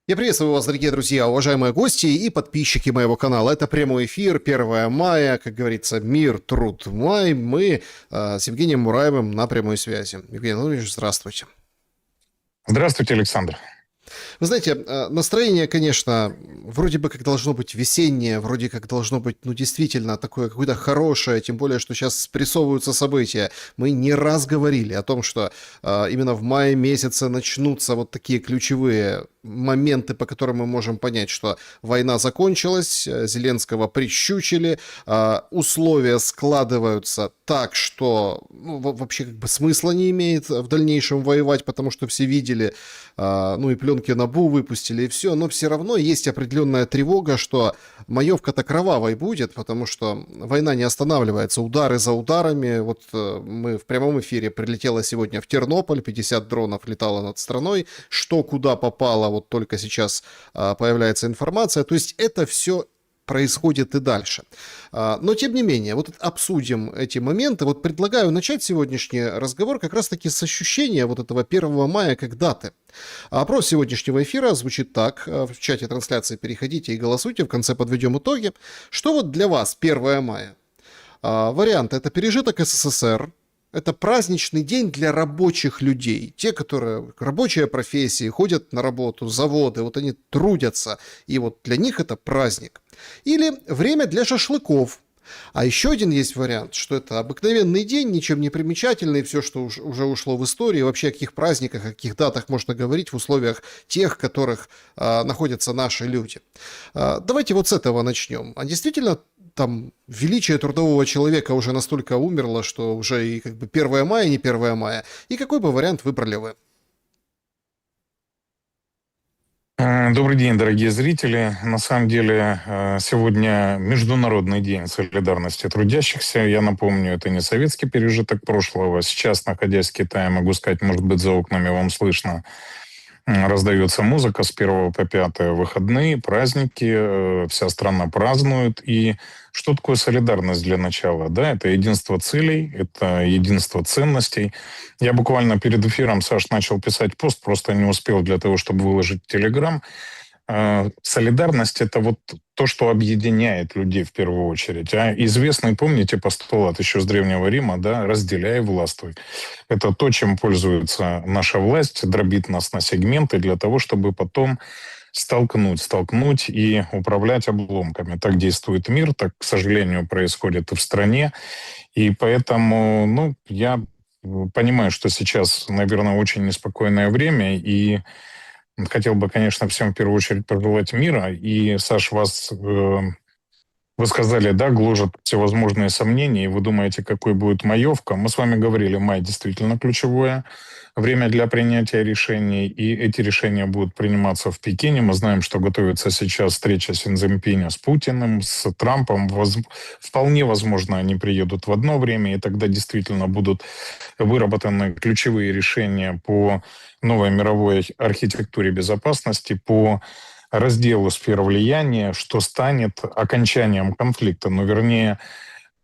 Я приветствую вас, дорогие друзья, уважаемые гости и подписчики моего канала. Это прямой эфир, 1 мая, как говорится, мир, труд, май. Мы с Евгением Мураевым на прямой связи. Евгений Владимирович, здравствуйте. Здравствуйте, Александр. Вы знаете, настроение, конечно, вроде бы как должно быть весеннее, вроде как должно быть, действительно такое какое-то хорошее, тем более, что сейчас спрессовываются события. Мы не раз говорили о том, что именно в мае месяце начнутся вот такие ключевые моменты, по которым мы можем понять, что война закончилась, Зеленского прищучили, условия складываются так, что вообще как бы смысла не имеет в дальнейшем воевать, потому что все видели, и пленки НАБУ выпустили, и все, но все равно есть определенная тревога, что маевка-то кровавой будет, потому что война не останавливается, удары за ударами. Вот мы в прямом эфире прилетело сегодня в Тернополь, 50 дронов летало над страной, что куда попало, вот только сейчас появляется информация, то есть это все происходит и дальше. Но, тем не менее, вот обсудим эти моменты. Вот предлагаю начать сегодняшний разговор как раз-таки с ощущения вот этого 1 мая как даты. Опрос сегодняшнего эфира звучит так. В чате трансляции переходите и голосуйте. В конце подведем итоги. Что вот для вас 1 мая? Варианты: это пережиток СССР, это праздничный день для рабочих людей. Те, которые рабочие профессии, ходят на работу, заводы, вот они трудятся, и вот для них это праздник. Или время для шашлыков. А еще один есть вариант, что это обыкновенный день, ничем не примечательный, все, что уже ушло в историю. Вообще о каких праздниках, о каких датах можно говорить в условиях тех, в которых находятся наши люди. Давайте вот с этого начнем. А действительно там величие трудового человека уже настолько умерло, что уже и как бы 1 мая, не 1 мая. И какой бы вариант выбрали вы? Добрый день, дорогие зрители. На самом деле, сегодня Международный день солидарности трудящихся. Я напомню, это не советский пережиток прошлого. Сейчас, находясь в Китае, могу сказать, может быть, за окнами вам слышно, раздается музыка с 1 по 5, выходные, праздники, вся страна празднует. И что такое солидарность для начала? Да, это единство целей, это единство ценностей. Я буквально перед эфиром, Саш, начал писать пост, просто не успел для того, чтобы выложить в Телеграм. Солидарность — это вот то, что объединяет людей в первую очередь. А известный, помните, постулат еще с Древнего Рима, да, «разделяй и властвуй». Это то, чем пользуется наша власть, дробит нас на сегменты для того, чтобы потом столкнуть и управлять обломками. Так действует мир, так, к сожалению, происходит и в стране. И поэтому, я понимаю, что сейчас, наверное, очень неспокойное время, и хотел бы, конечно, всем в первую очередь пожелать мира. И, Саш, вы сказали, да, гложат всевозможные сомнения, и вы думаете, какой будет маевка. Мы с вами говорили, май действительно ключевое время для принятия решений, и эти решения будут приниматься в Пекине. Мы знаем, что готовится сейчас встреча Си Цзиньпиня с Путиным, с Трампом. Вполне возможно, они приедут в одно время, и тогда действительно будут выработаны ключевые решения по новой мировой архитектуре безопасности, по разделу сфер влияния, что станет окончанием конфликта. Вернее,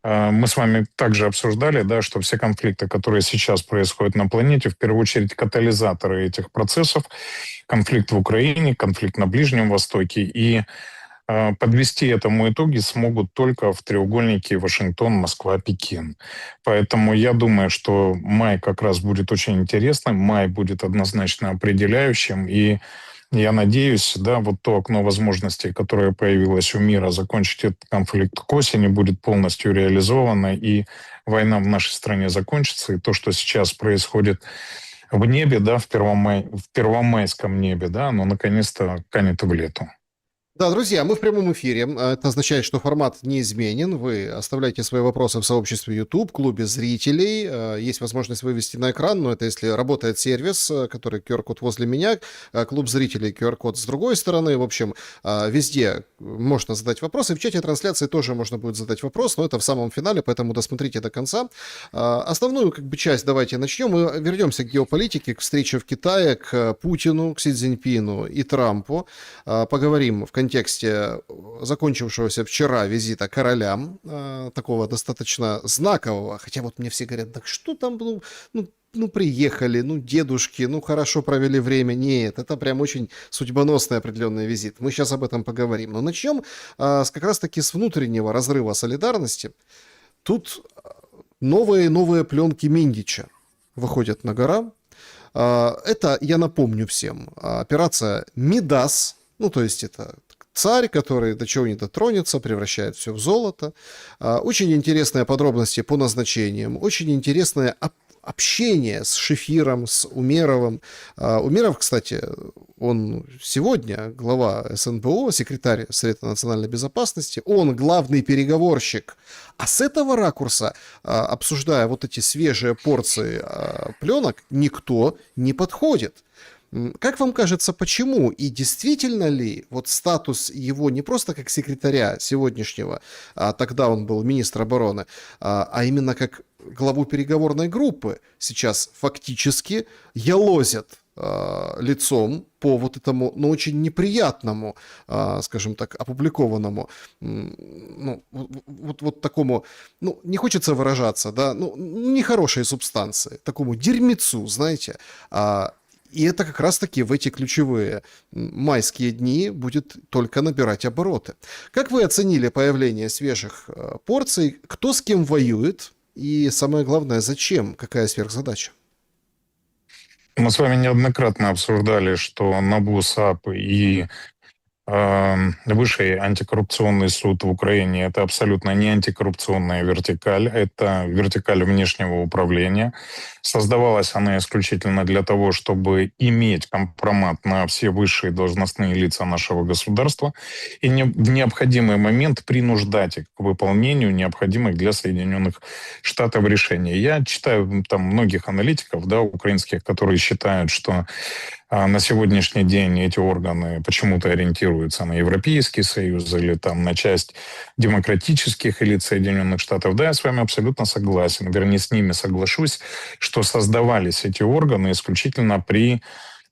мы с вами также обсуждали, да, что все конфликты, которые сейчас происходят на планете, в первую очередь катализаторы этих процессов. Конфликт в Украине, конфликт на Ближнем Востоке. И подвести этому итоги смогут только в треугольнике Вашингтон, Москва, Пекин. Поэтому я думаю, что май как раз будет очень интересным, май будет однозначно определяющим, и я надеюсь, да, вот то окно возможностей, которое появилось у мира, закончить этот конфликт к осени, будет полностью реализовано, и война в нашей стране закончится, и то, что сейчас происходит в небе, да, в первомайском небе, да, оно наконец-то канет в лету. Да, друзья, мы в прямом эфире. Это означает, что формат неизменен. Вы оставляйте свои вопросы в сообществе YouTube, клубе зрителей. Есть возможность вывести на экран, но это если работает сервис, который QR-код возле меня, клуб зрителей QR-код с другой стороны. В общем, везде можно задать вопросы. В чате трансляции тоже можно будет задать вопрос, но это в самом финале, поэтому досмотрите до конца. Основную часть давайте начнем. Мы вернемся к геополитике, к встрече в Китае, к Путину, к Си Цзиньпину и Трампу. Поговорим в контексте контексте закончившегося вчера визита короля, такого достаточно знакового, хотя вот мне все говорят, так что там, ну, приехали, ну, дедушки, ну, хорошо провели время. Нет, это прям очень судьбоносный определенный визит. Мы сейчас об этом поговорим. Но начнем как раз-таки с внутреннего разрыва солидарности. Тут новые пленки Миндича выходят на гора. Это, я напомню всем, операция «Мидас», ну, то есть это царь, который до чего не дотронется, превращает все в золото. Очень интересные подробности по назначениям, очень интересное общение с Шефиром, с Умеровым. Умеров, кстати, он сегодня глава СНБО, секретарь Совета национальной безопасности, он главный переговорщик. А с этого ракурса, обсуждая вот эти свежие порции пленок, никто не подходит. Как вам кажется, почему? И действительно ли вот статус его не просто как секретаря сегодняшнего, а тогда он был министр обороны, а именно как главу переговорной группы сейчас фактически ялозят лицом по вот этому, ну, очень неприятному, скажем так, опубликованному, ну, вот такому, ну, не хочется выражаться, да, ну, нехорошей субстанции, такому дерьмецу, знаете, и это как раз-таки в эти ключевые майские дни будет только набирать обороты. Как вы оценили появление свежих порций? Кто с кем воюет? И самое главное, зачем? Какая сверхзадача? Мы с вами неоднократно обсуждали, что НАБУ, САП и Высший антикоррупционный суд в Украине — это абсолютно не антикоррупционная вертикаль, это вертикаль внешнего управления. Создавалась она исключительно для того, чтобы иметь компромат на все высшие должностные лица нашего государства и в необходимый момент принуждать их к выполнению необходимых для Соединенных Штатов решений. Я читаю там многих аналитиков, да, украинских, которые считают, что на сегодняшний день эти органы почему-то ориентируются на Европейский Союз или там на часть демократических элит Соединенных Штатов. Да, я с вами абсолютно согласен, вернее, с ними соглашусь, что создавались эти органы исключительно при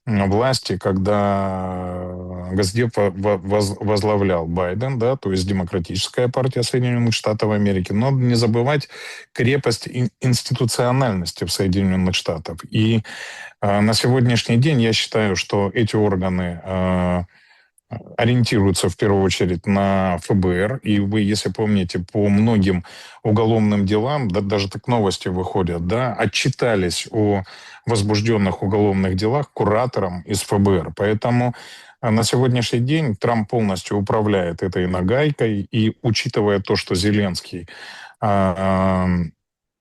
власти, когда Госдеп возглавлял Байден, да, то есть Демократическая партия Соединенных Штатов Америки. Но не забывать крепость институциональности в Соединенных Штатах. И на сегодняшний день я считаю, что эти органы ориентируются в первую очередь на ФБР. И вы, если помните, по многим уголовным делам, да, даже так новости выходят, да, отчитались о возбужденных уголовных делах кураторам из ФБР. Поэтому на сегодняшний день Трамп полностью управляет этой нагайкой. И учитывая то, что Зеленский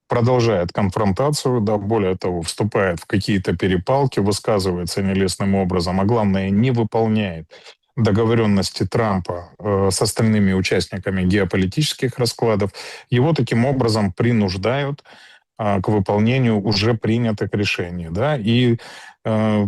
продолжает конфронтацию, да, более того, вступает в какие-то перепалки, высказывается нелестным образом, а главное, не выполняет договоренности Трампа с остальными участниками геополитических раскладов, его таким образом принуждают к выполнению уже принятых решений. Да? И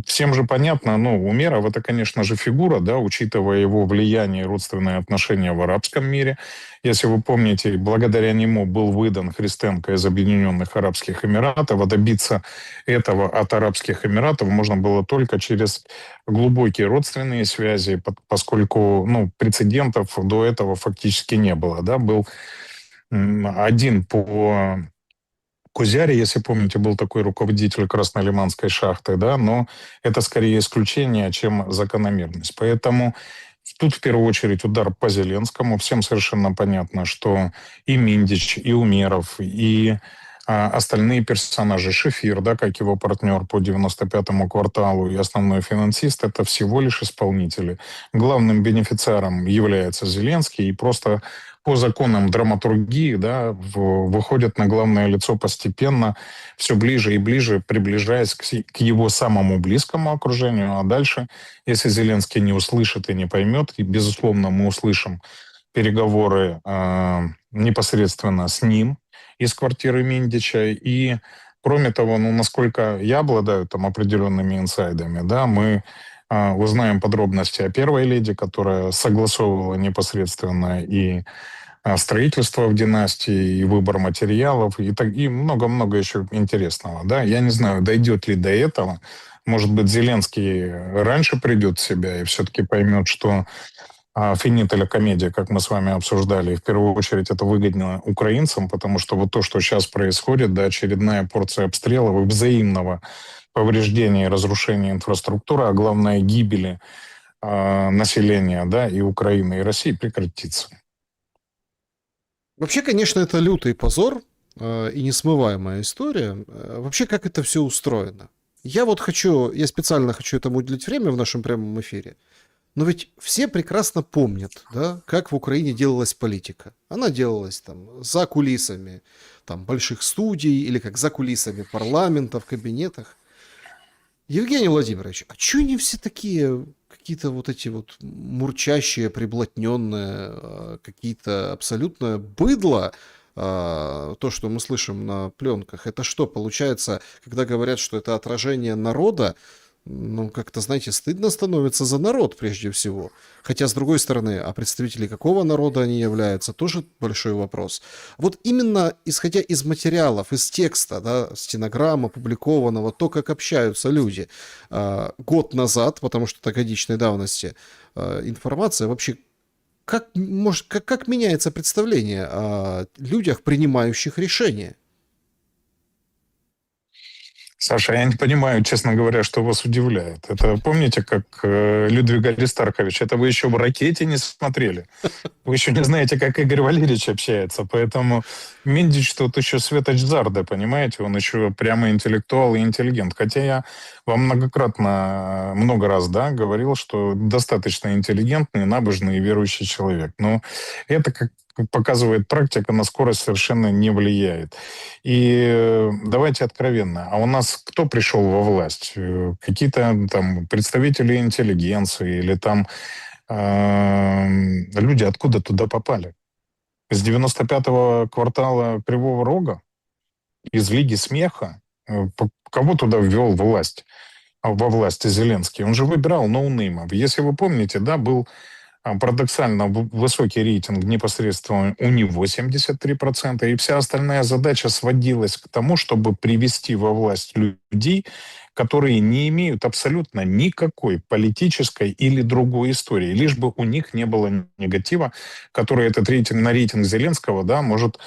всем же понятно, ну, Умеров — это, конечно же, фигура, да, учитывая его влияние и родственные отношения в арабском мире. Если вы помните, благодаря нему был выдан Христенко из Объединенных Арабских Эмиратов, а добиться этого от Арабских Эмиратов можно было только через глубокие родственные связи, поскольку, ну, прецедентов до этого фактически не было. Да? Был один по Кузяре, если помните, был такой руководитель Краснолиманской шахты, да, но это скорее исключение, чем закономерность. Поэтому тут в первую очередь удар по Зеленскому. Всем совершенно понятно, что и Миндич, и Умеров, и остальные персонажи, Шефир, да, как его партнер по 95-му кварталу и основной финансист, это всего лишь исполнители. Главным бенефициаром является Зеленский, и просто по законам драматургии, да, выходят на главное лицо постепенно, все ближе и ближе, приближаясь к его самому близкому окружению. А дальше, если Зеленский не услышит и не поймет, и, безусловно, мы услышим переговоры непосредственно с ним из квартиры Миндича. И, кроме того, ну, насколько я обладаю там определенными инсайдами, да, мы узнаем подробности о первой леди, которая согласовывала непосредственно и строительство в династии, и выбор материалов, и много-много еще интересного. Да? Я не знаю, дойдет ли до этого. Может быть, Зеленский раньше придет в себя и все-таки поймет, что финита комедия, как мы с вами обсуждали. И в первую очередь это выгодно украинцам, потому что вот то, что сейчас происходит, да, очередная порция обстрелов и взаимного повреждения и разрушения инфраструктуры, а главное гибели населения, да, и Украины, и России прекратится. Вообще, конечно, это лютый позор и несмываемая история. Вообще, как это все устроено? Я специально хочу этому уделить время в нашем прямом эфире. Но ведь все прекрасно помнят, да, как в Украине делалась политика. Она делалась там за кулисами там, больших студий или как за кулисами парламента, в кабинетах. Евгений Владимирович, а чё они все такие какие-то вот эти вот мурчащие, приблотненные, какие-то абсолютно быдло, то, что мы слышим на пленках, это что, получается, когда говорят, что это отражение народа, ну, как-то, знаете, стыдно становится за народ прежде всего. Хотя, с другой стороны, а представители какого народа они являются, тоже большой вопрос. Вот именно исходя из материалов, из текста, да, стенограмм опубликованного, то, как общаются люди год назад, потому что это годичной давности информация, вообще как меняется представление о людях, принимающих решения? Саша, я не понимаю, честно говоря, что вас удивляет. Это помните, как Людвиг Аристархович, это вы еще в «Ракете» не смотрели? Вы еще не знаете, как Игорь Валерьевич общается, поэтому Миндич тут еще светоч Зарда, понимаете? Он еще прямо интеллектуал и интеллигент. Хотя я вам многократно, много раз, да, говорил, что достаточно интеллигентный, набожный и верующий человек. Но это, как показывает практика, на скорость совершенно не влияет. И давайте откровенно, а у нас кто пришел во власть? Какие-то там представители интеллигенции или там люди откуда туда попали? С 95-го квартала Кривого Рога, из Лиги смеха, кого туда ввел власть, во власти Зеленский? Он же выбирал ноунеймов. Если вы помните, да, был парадоксально высокий рейтинг непосредственно у него 73%, и вся остальная задача сводилась к тому, чтобы привести во власть людей, которые не имеют абсолютно никакой политической или другой истории, лишь бы у них не было негатива, который этот рейтинг на рейтинг Зеленского, да, может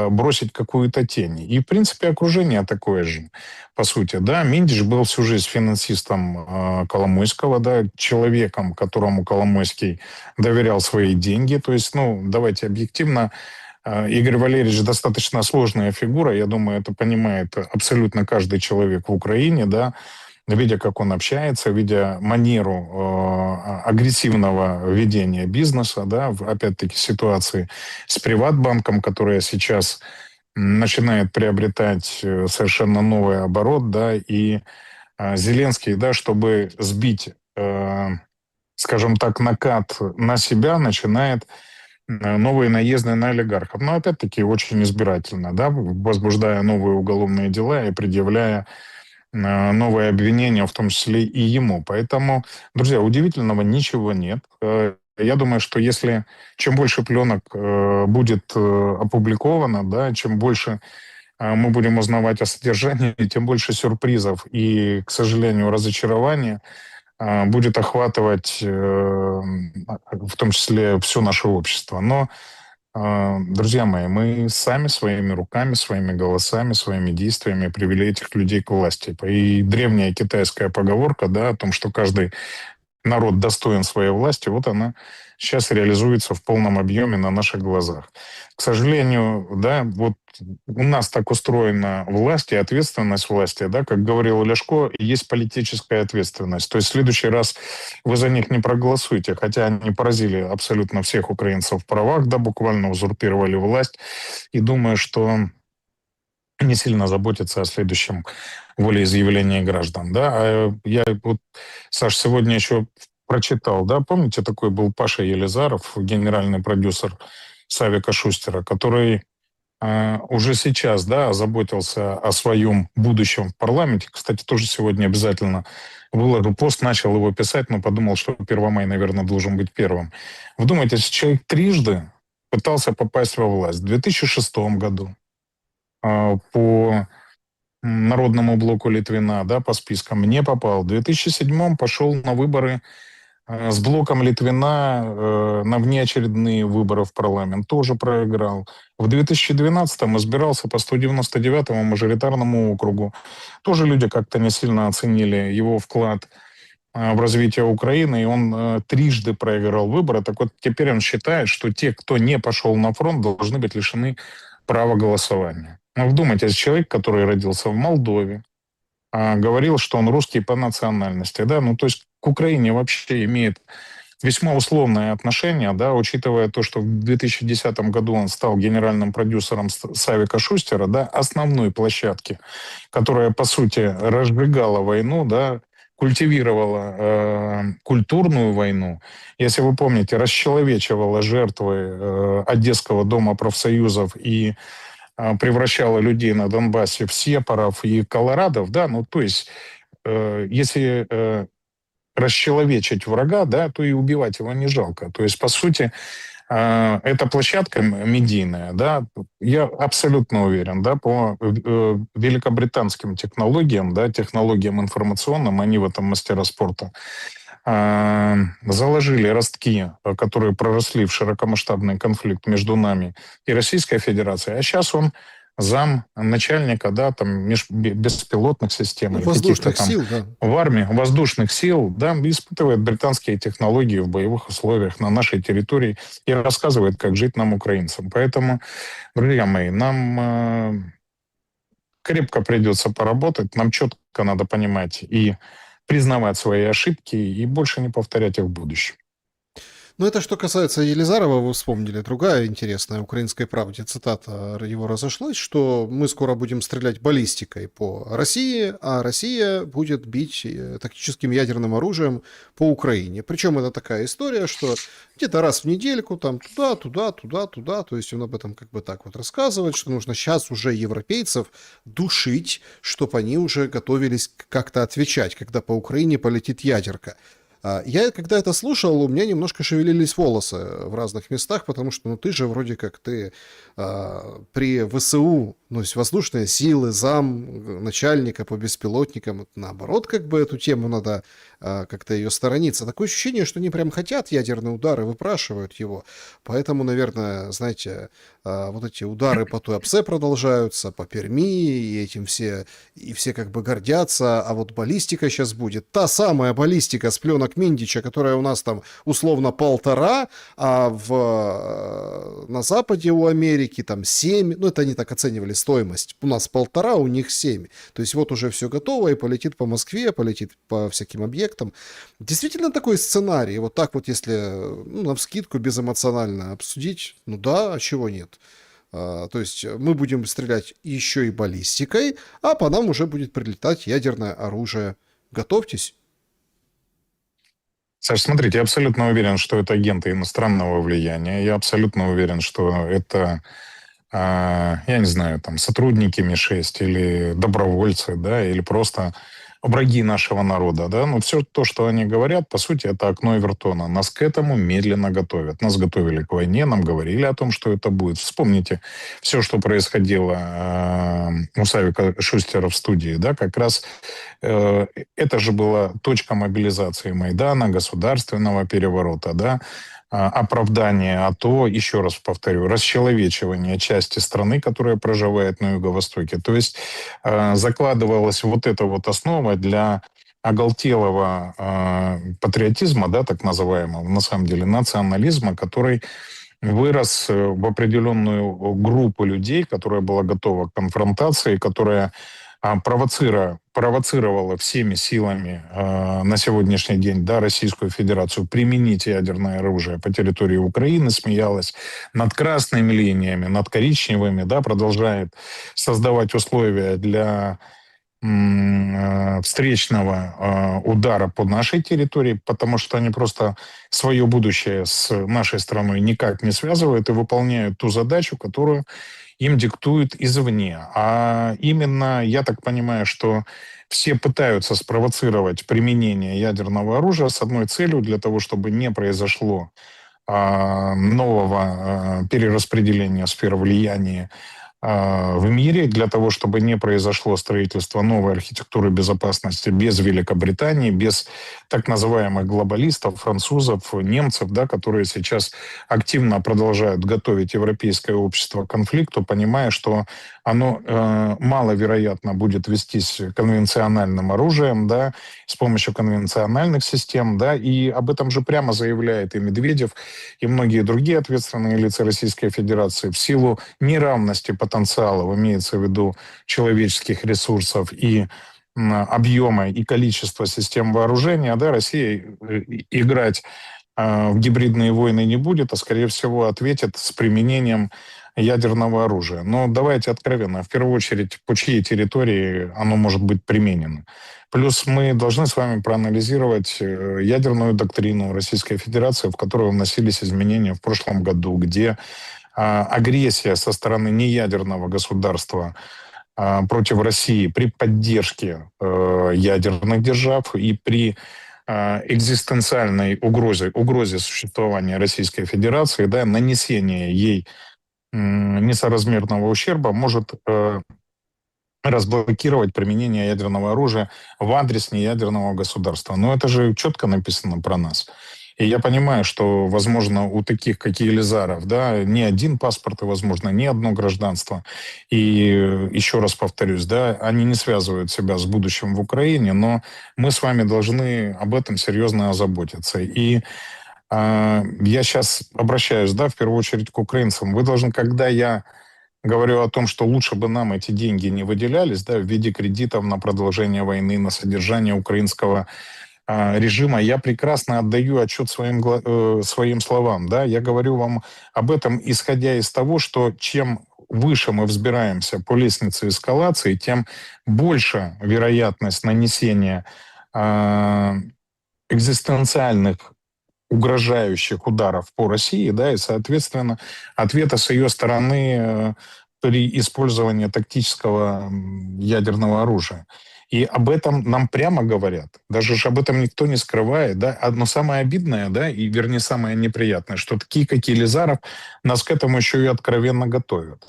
бросить какую-то тень. И, в принципе, окружение такое же, по сути. Да, Миндич был всю жизнь финансистом Коломойского, да, человеком, которому Коломойский доверял свои деньги. То есть, ну, давайте объективно, Игорь Валерьевич достаточно сложная фигура, я думаю, это понимает абсолютно каждый человек в Украине, да, видя, как он общается, видя манеру агрессивного ведения бизнеса, да, опять-таки ситуации с Приватбанком, которая сейчас начинает приобретать совершенно новый оборот, да, и Зеленский, да, чтобы сбить, скажем так, накат на себя, начинает новые наезды на олигархов. Но опять-таки очень избирательно, да, возбуждая новые уголовные дела и предъявляя новые обвинения, в том числе и ему. Поэтому, друзья, удивительного ничего нет. Я думаю, что если чем больше пленок будет опубликовано, да, чем больше мы будем узнавать о содержании, тем больше сюрпризов и, к сожалению, разочарования будет охватывать в том числе все наше общество. Но друзья мои, мы сами своими руками, своими голосами, своими действиями привели этих людей к власти. И древняя китайская поговорка, да, о том, что каждый народ достоин своей власти, вот она сейчас реализуется в полном объеме на наших глазах. К сожалению, да, вот у нас так устроена власть и ответственность власти, да, как говорил Ляшко, есть политическая ответственность. То есть в следующий раз вы за них не проголосуете, хотя они поразили абсолютно всех украинцев в правах, да, буквально узурпировали власть. И думаю, что не сильно заботятся о следующем волеизъявлении граждан. Да? Я вот, Саш, сегодня еще прочитал, да, помните, такой был Паша Елизаров, генеральный продюсер Савика Шустера, который уже сейчас, да, озаботился о своем будущем в парламенте. Кстати, тоже сегодня обязательно выложу пост, начал его писать, но подумал, что 1 мая, наверное, должен быть первым. Вдумайтесь, человек трижды пытался попасть во власть. В 2006 году по Народному блоку Литвина, да, по спискам не попал. В 2007 пошел на выборы С блоком Литвина на внеочередные выборы в парламент тоже проиграл. В 2012-м избирался по 199-му мажоритарному округу. Тоже люди как-то не сильно оценили его вклад в развитие Украины, и он трижды проиграл выборы. Так вот, теперь он считает, что те, кто не пошел на фронт, должны быть лишены права голосования. Ну, вдумайтесь, человек, который родился в Молдове, говорил, что он русский по национальности, да, ну, то есть к Украине вообще имеет весьма условное отношение, да, учитывая то, что в 2010 году он стал генеральным продюсером Савика Шустера, да, основной площадки, которая, по сути, разжигала войну, да, культивировала культурную войну. Если вы помните, расчеловечивала жертвы Одесского дома профсоюзов и превращала людей на Донбассе в сепаров и колорадов, да, ну, то есть, если расчеловечить врага, да, то и убивать его не жалко. То есть, по сути, эта площадка медийная, да, я абсолютно уверен, да, по великобританским технологиям, да, технологиям информационным, они в этом мастера спорта, заложили ростки, которые проросли в широкомасштабный конфликт между нами и Российской Федерацией. А сейчас он зам начальника, да, там, беспилотных систем Ну, или каких-то воздушных там сил, да. в армии, воздушных сил, да, испытывает британские технологии в боевых условиях на нашей территории и рассказывает, как жить нам, украинцам. Поэтому, друзья мои, нам крепко придется поработать, нам четко надо понимать и признавать свои ошибки и больше не повторять их в будущем. Ну, это что касается Елизарова, вы вспомнили. Другая интересная «Украинской правде» цитата его разошлась, что мы скоро будем стрелять баллистикой по России, а Россия будет бить тактическим ядерным оружием по Украине. Причем это такая история, что где-то раз в недельку там туда, туда, туда, туда. То есть он об этом как бы так вот рассказывает, что нужно сейчас уже европейцев душить, чтобы они уже готовились как-то отвечать, когда по Украине полетит ядерка. Я, когда это слушал, у меня немножко шевелились волосы в разных местах, потому что, ну, ты же вроде как ты при ВСУ, ну, есть воздушные силы, зам начальника по беспилотникам, наоборот, как бы эту тему надо как-то ее сторониться. Такое ощущение, что они прям хотят ядерные удары, выпрашивают его. Поэтому, наверное, знаете, вот эти удары по Туапсе продолжаются, по Перми, и этим все как бы гордятся, а вот баллистика сейчас будет. Та самая баллистика с пленок Миндича, которая у нас там условно 1,5, а на Западе у Америки там 7, ну это они так оценивали стоимость, у нас 1,5, у них 7. То есть вот уже все готово и полетит по Москве, полетит по всяким объектам. Действительно такой сценарий, вот так вот если, ну, навскидку безэмоционально обсудить, ну да, а чего нет? То есть мы будем стрелять еще и баллистикой, а по нам уже будет прилетать ядерное оружие. Готовьтесь. Саш, смотрите, я абсолютно уверен, что это агенты иностранного влияния. Я абсолютно уверен, что это, я не знаю, там, сотрудники Ми-6 или добровольцы, да, или просто враги нашего народа, да. Но все то, что они говорят, по сути, это окно Эвертона. Нас к этому медленно готовят. Нас готовили к войне, нам говорили о том, что это будет. Вспомните все, что происходило у Савика Шустера в студии, да, как раз это же была точка мобилизации Майдана, государственного переворота, да, оправдание АТО, еще раз повторю, расчеловечивание части страны, которая проживает на Юго-Востоке. То есть закладывалась вот эта вот основа для оголтелого патриотизма, да, так называемого, на самом деле, национализма, который вырос в определенную группу людей, которая была готова к конфронтации, которая провоцировала всеми силами на сегодняшний день, да, Российскую Федерацию применить ядерное оружие по территории Украины, смеялась над красными линиями, над коричневыми, да, продолжает создавать условия для встречного удара по нашей территории, потому что они просто свое будущее с нашей страной никак не связывают и выполняют ту задачу, которую им диктуют извне. А именно, я так понимаю, что все пытаются спровоцировать применение ядерного оружия с одной целью, для того, чтобы не произошло нового перераспределения сфер влияния в мире для того, чтобы не произошло строительство новой архитектуры безопасности без Великобритании, без так называемых глобалистов, французов, немцев, да, которые сейчас активно продолжают готовить европейское общество к конфликту, понимая, что оно маловероятно будет вестись конвенциональным оружием, да, с помощью конвенциональных систем, да, и об этом же прямо заявляет и Медведев, и многие другие ответственные лица Российской Федерации в силу неравности потенциалов, имеется в виду человеческих ресурсов и объема и количества систем вооружения, да, Россия играть в гибридные войны не будет, а, скорее всего, ответит с применением ядерного оружия. Но давайте откровенно, в первую очередь, по чьей территории оно может быть применено. Плюс мы должны с вами проанализировать ядерную доктрину Российской Федерации, в которую вносились изменения в прошлом году, где агрессия со стороны неядерного государства против России при поддержке ядерных держав и при экзистенциальной угрозе существования Российской Федерации, да, нанесение ей несоразмерного ущерба может разблокировать применение ядерного оружия в адрес неядерного государства. Но это же четко написано про нас. И я понимаю, что, возможно, у таких, как Елизаров, да, не один паспорт, и, возможно, не одно гражданство. И еще раз повторюсь, да, они не связывают себя с будущим в Украине, но мы с вами должны об этом серьезно озаботиться. И я сейчас обращаюсь, да, в первую очередь к украинцам. Вы должны, когда я говорю о том, что лучше бы нам эти деньги не выделялись, да, в виде кредитов на продолжение войны, на содержание украинского режима, я прекрасно отдаю отчет своим словам. Да? Я говорю вам об этом, исходя из того, что чем выше мы взбираемся по лестнице эскалации, тем больше вероятность нанесения экзистенциальных угрожающих ударов по России, да, и, соответственно, ответа с ее стороны при использовании тактического ядерного оружия. И об этом нам прямо говорят. Даже об этом никто не скрывает. Да? Но самое обидное, да, и, вернее, самое неприятное, что такие, как Елизаров, нас к этому еще и откровенно готовят.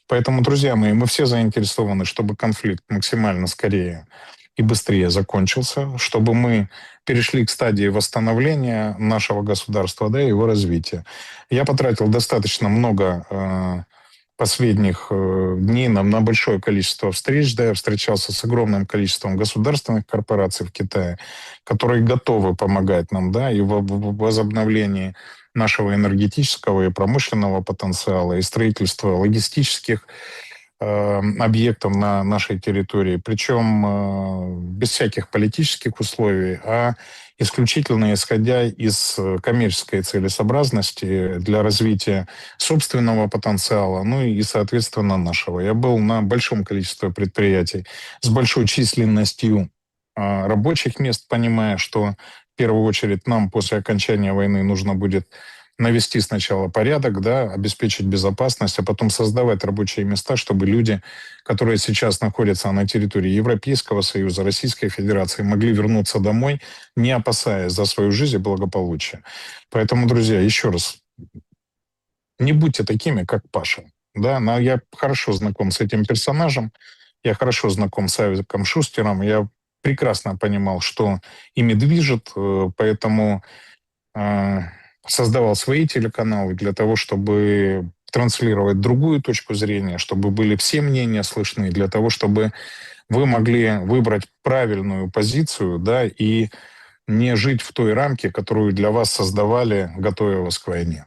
Поэтому, друзья мои, мы все заинтересованы, чтобы конфликт максимально скорее и быстрее закончился, чтобы мы перешли к стадии восстановления нашего государства, да, и его развития. Я потратил достаточно много последних дней на большое количество встреч, да, я встречался с огромным количеством государственных корпораций в Китае, которые готовы помогать нам, да, и в возобновлении нашего энергетического и промышленного потенциала, и строительства логистических объектов на нашей территории, причем без всяких политических условий, а исключительно исходя из коммерческой целесообразности для развития собственного потенциала, ну и, соответственно, нашего. Я был на большом количестве предприятий с большой численностью рабочих мест, понимая, что в первую очередь нам после окончания войны нужно будет навести сначала порядок, да, обеспечить безопасность, а потом создавать рабочие места, чтобы люди, которые сейчас находятся на территории Европейского Союза, Российской Федерации, могли вернуться домой, не опасаясь за свою жизнь и благополучие. Поэтому, друзья, еще раз, не будьте такими, как Паша. Да, но я хорошо знаком с этим персонажем, я хорошо знаком с Авиком Шустером, я прекрасно понимал, что ими движет, поэтому создавал свои телеканалы для того, чтобы транслировать другую точку зрения, чтобы были все мнения слышны, для того, чтобы вы могли выбрать правильную позицию, да, и не жить в той рамке, которую для вас создавали, готовя вас к войне.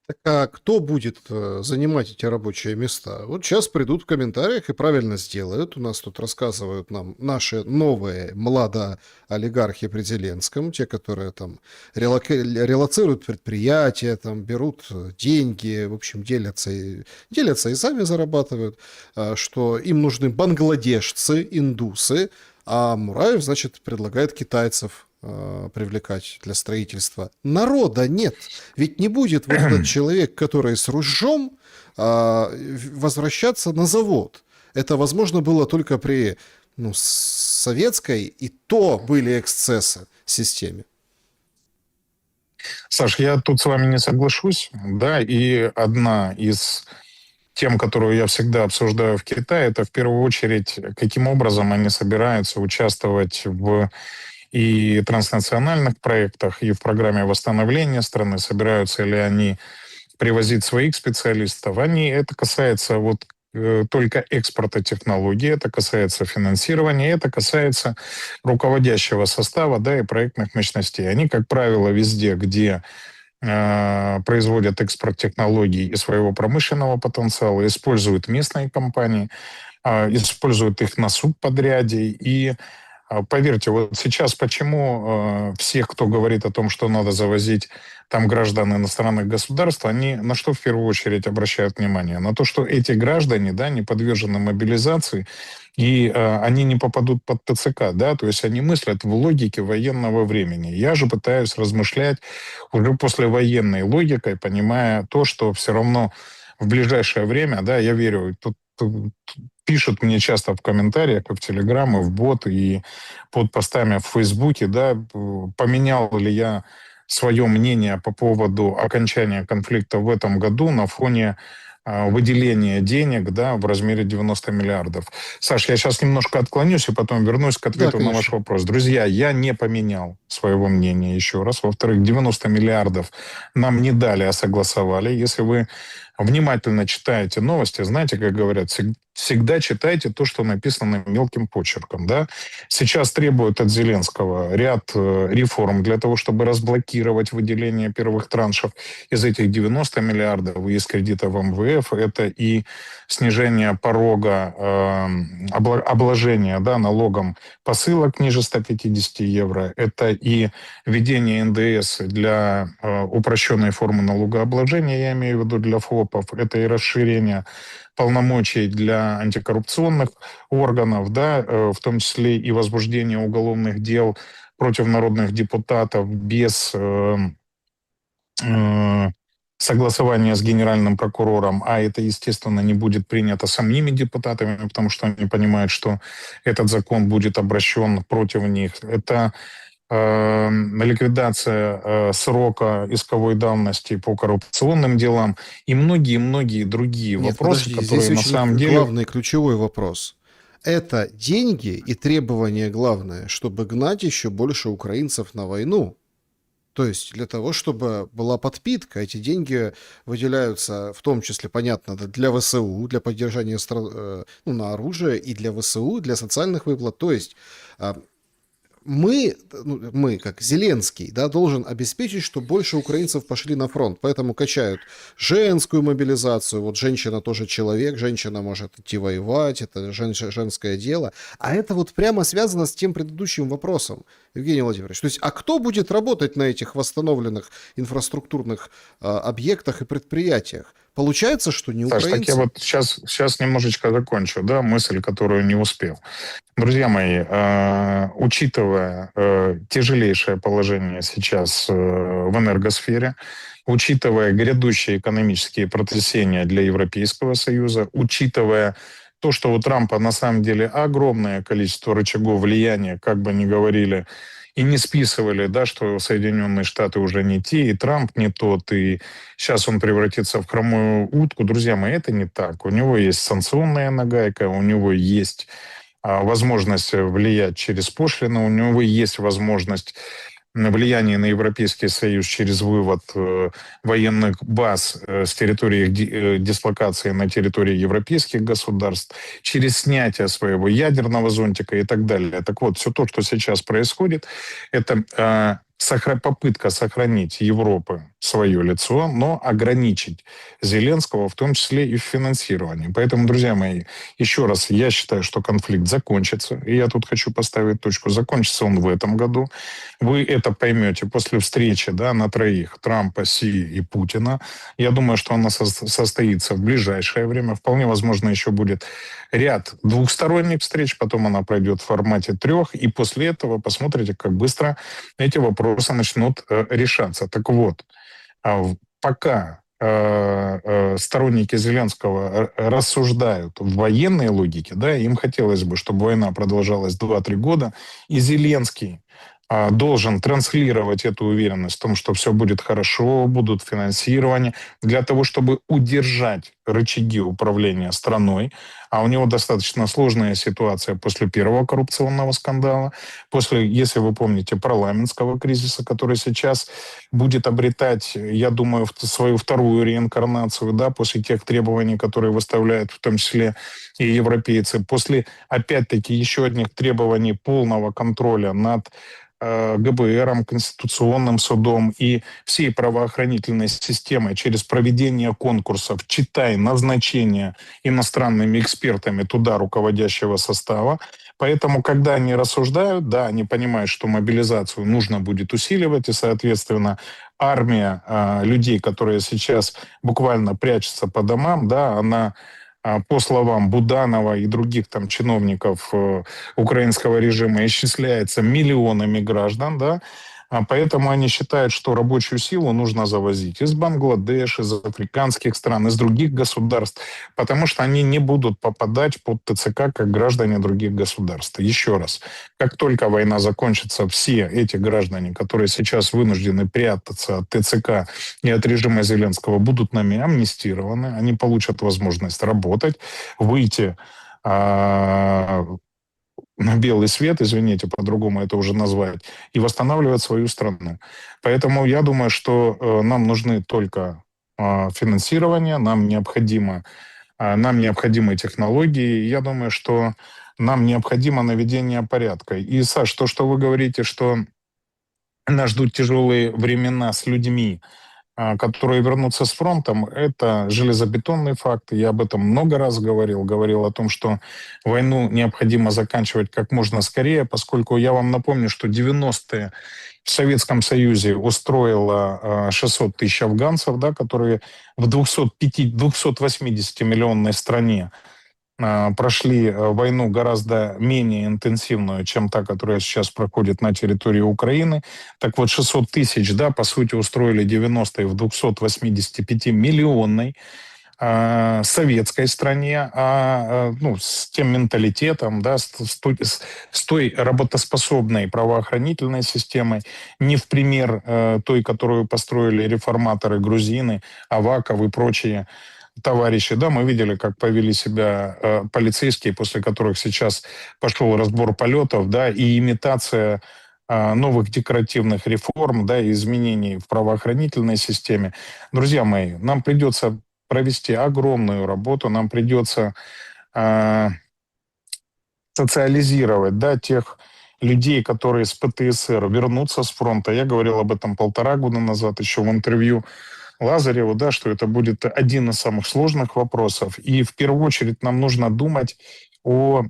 Так а кто будет занимать эти рабочие места? Вот сейчас придут в комментариях и правильно сделают. У нас тут рассказывают нам наши новые младоолигархи при Зеленском, те, которые там релоцируют предприятия, там берут деньги, в общем, делятся и сами зарабатывают, что им нужны бангладешцы, индусы, а Мураев, значит, предлагает китайцев привлекать для строительства. Народа нет. Ведь не будет вот этот человек, который с ружьем возвращаться на завод. Это возможно было только при советской, и то были эксцессы в системе. Саш, я тут с вами не соглашусь, да, и одна из тем, которую я всегда обсуждаю в Китае, это в первую очередь, каким образом они собираются участвовать в и транснациональных проектах, и в программе восстановления страны, собираются ли они привозить своих специалистов. Это касается только экспорта технологий, это касается финансирования, это касается руководящего состава, да, и проектных мощностей. Они, как правило, везде, где производят экспорт технологий и своего промышленного потенциала, используют местные компании, используют их на субподряде. И поверьте, вот сейчас почему всех, кто говорит о том, что надо завозить там граждан иностранных государств, они на что в первую очередь обращают внимание? На то, что эти граждане, да, не подвержены мобилизации, и они не попадут под ТЦК, да, то есть они мыслят в логике военного времени. Я же пытаюсь размышлять уже послевоенной логикой, понимая то, что все равно в ближайшее время, да, я верю, тут пишут мне часто в комментариях, и в Телеграм, и в бот, и под постами в Фейсбуке, да, поменял ли я свое мнение по поводу окончания конфликта в этом году на фоне выделения денег, да, в размере 90 миллиардов. Саш, я сейчас немножко отклонюсь и потом вернусь к Да, ответу на ваш конечно. вопрос. Друзья, я не поменял своего мнения еще раз. Во-вторых, 90 миллиардов нам не дали, а согласовали. Если вы внимательно читаете новости, знаете, как говорят, всегда читайте то, что написано мелким почерком. Да? Сейчас требуют от Зеленского ряд реформ для того, чтобы разблокировать выделение первых траншев из этих 90 миллиардов из кредитов МВФ. Это и снижение порога обложения, да, налогом посылок ниже 150 евро. Это и введение НДС для упрощенной формы налогообложения, я имею в виду для ФОПов. Это и расширение полномочий для антикоррупционных органов, да, в том числе и возбуждение уголовных дел против народных депутатов без согласования с генеральным прокурором, а это, естественно, не будет принято самими депутатами, потому что они понимают, что этот закон будет обращен против них. Это ликвидация срока исковой давности по коррупционным делам и многие-многие другие Нет, вопросы, подожди, здесь которые на очень самом деле... главный, ключевой вопрос. Это деньги и требование главное, чтобы гнать еще больше украинцев на войну. То есть для того, чтобы была подпитка, эти деньги выделяются в том числе, понятно, для ВСУ, для поддержания на оружие, и для ВСУ, для социальных выплат. То есть мы, как Зеленский, да, должен обеспечить, что больше украинцев пошли на фронт. Поэтому качают женскую мобилизацию. Вот женщина тоже человек, женщина может идти воевать, это женское дело. А это вот прямо связано с тем предыдущим вопросом, Евгений Владимирович. То есть, а кто будет работать на этих восстановленных инфраструктурных объектах и предприятиях? Получается, что не Саш, так я украинцы. вот сейчас немножечко закончу, да, мысль, которую не успел. Друзья мои, учитывая тяжелейшее положение сейчас в энергосфере, учитывая грядущие экономические потрясения для Европейского Союза, учитывая то, что у Трампа на самом деле огромное количество рычагов влияния, как бы ни говорили, и не списывали, да, что Соединенные Штаты уже не те, и Трамп не тот, и сейчас он превратится в хромую утку. Друзья мои, это не так. У него есть санкционная нагайка, у него есть возможность влиять через пошлину, у него есть возможность влияние на Европейский Союз через вывод военных баз с территории их дислокации на территории европейских государств, через снятие своего ядерного зонтика и так далее. Так вот, все то, что сейчас происходит, это попытка сохранить Европы свое лицо, но ограничить Зеленского, в том числе и в финансировании. Поэтому, друзья мои, еще раз, я считаю, что конфликт закончится, и я тут хочу поставить точку. Закончится он в этом году. Вы это поймете после встречи, да, на троих Трампа, Си и Путина. Я думаю, что она состоится в ближайшее время. Вполне возможно, еще будет ряд двухсторонних встреч, потом она пройдет в формате трех, и после этого посмотрите, как быстро эти вопросы начнут решаться. Так вот, пока сторонники Зеленского рассуждают в военной логике, да, им хотелось бы, чтобы война продолжалась 2-3 года, и Зеленский должен транслировать эту уверенность в том, что все будет хорошо, будут финансирования, для того, чтобы удержать рычаги управления страной, а у него достаточно сложная ситуация после первого коррупционного скандала, после, если вы помните, парламентского кризиса, который сейчас будет обретать, я думаю, свою вторую реинкарнацию, да, после тех требований, которые выставляют в том числе и европейцы, после, опять-таки, еще одних требований полного контроля над ГБРом, Конституционным судом и всей правоохранительной системой через проведение конкурсов, читай, назначение иностранными экспертами туда руководящего состава. Поэтому, когда они рассуждают, да, они понимают, что мобилизацию нужно будет усиливать, и, соответственно, армия людей, которые сейчас буквально прячутся по домам, да, она по словам Буданова и других там чиновников украинского режима, исчисляется миллионами граждан, да, поэтому они считают, что рабочую силу нужно завозить из Бангладеш, из африканских стран, из других государств, потому что они не будут попадать под ТЦК как граждане других государств. Еще раз, как только война закончится, все эти граждане, которые сейчас вынуждены прятаться от ТЦК и от режима Зеленского, будут нами амнистированы, они получат возможность работать, выйти на белый свет, извините, по-другому это уже назвать, и восстанавливать свою страну. Поэтому я думаю, что нам нужны только финансирование, нам необходимы технологии. Я думаю, что нам необходимо наведение порядка. И, Саш, то, что вы говорите, что нас ждут тяжелые времена с людьми, которые вернутся с фронтом, это железобетонный факт. Я об этом много раз говорил. Говорил о том, что войну необходимо заканчивать как можно скорее, поскольку я вам напомню, что 90-е в Советском Союзе устроило 600 тысяч афганцев, да, которые в 280-миллионной стране прошли войну гораздо менее интенсивную, чем та, которая сейчас проходит на территории Украины. Так вот, 600 тысяч, да, по сути, устроили 90-е в 285-миллионной советской стране, ну, с тем менталитетом, да, с той работоспособной правоохранительной системой, не в пример той, которую построили реформаторы грузины, Аваков и прочие товарищи, да, мы видели, как повели себя полицейские, после которых сейчас пошел разбор полетов, да, и имитация новых декоративных реформ, да, и изменений в правоохранительной системе. Друзья мои, нам придется провести огромную работу, нам придется социализировать, да, тех людей, которые с ПТСР вернутся с фронта. Я говорил об этом 1,5 года назад еще в интервью Лазареву, да, что это будет один из самых сложных вопросов. И в первую очередь нам нужно думать о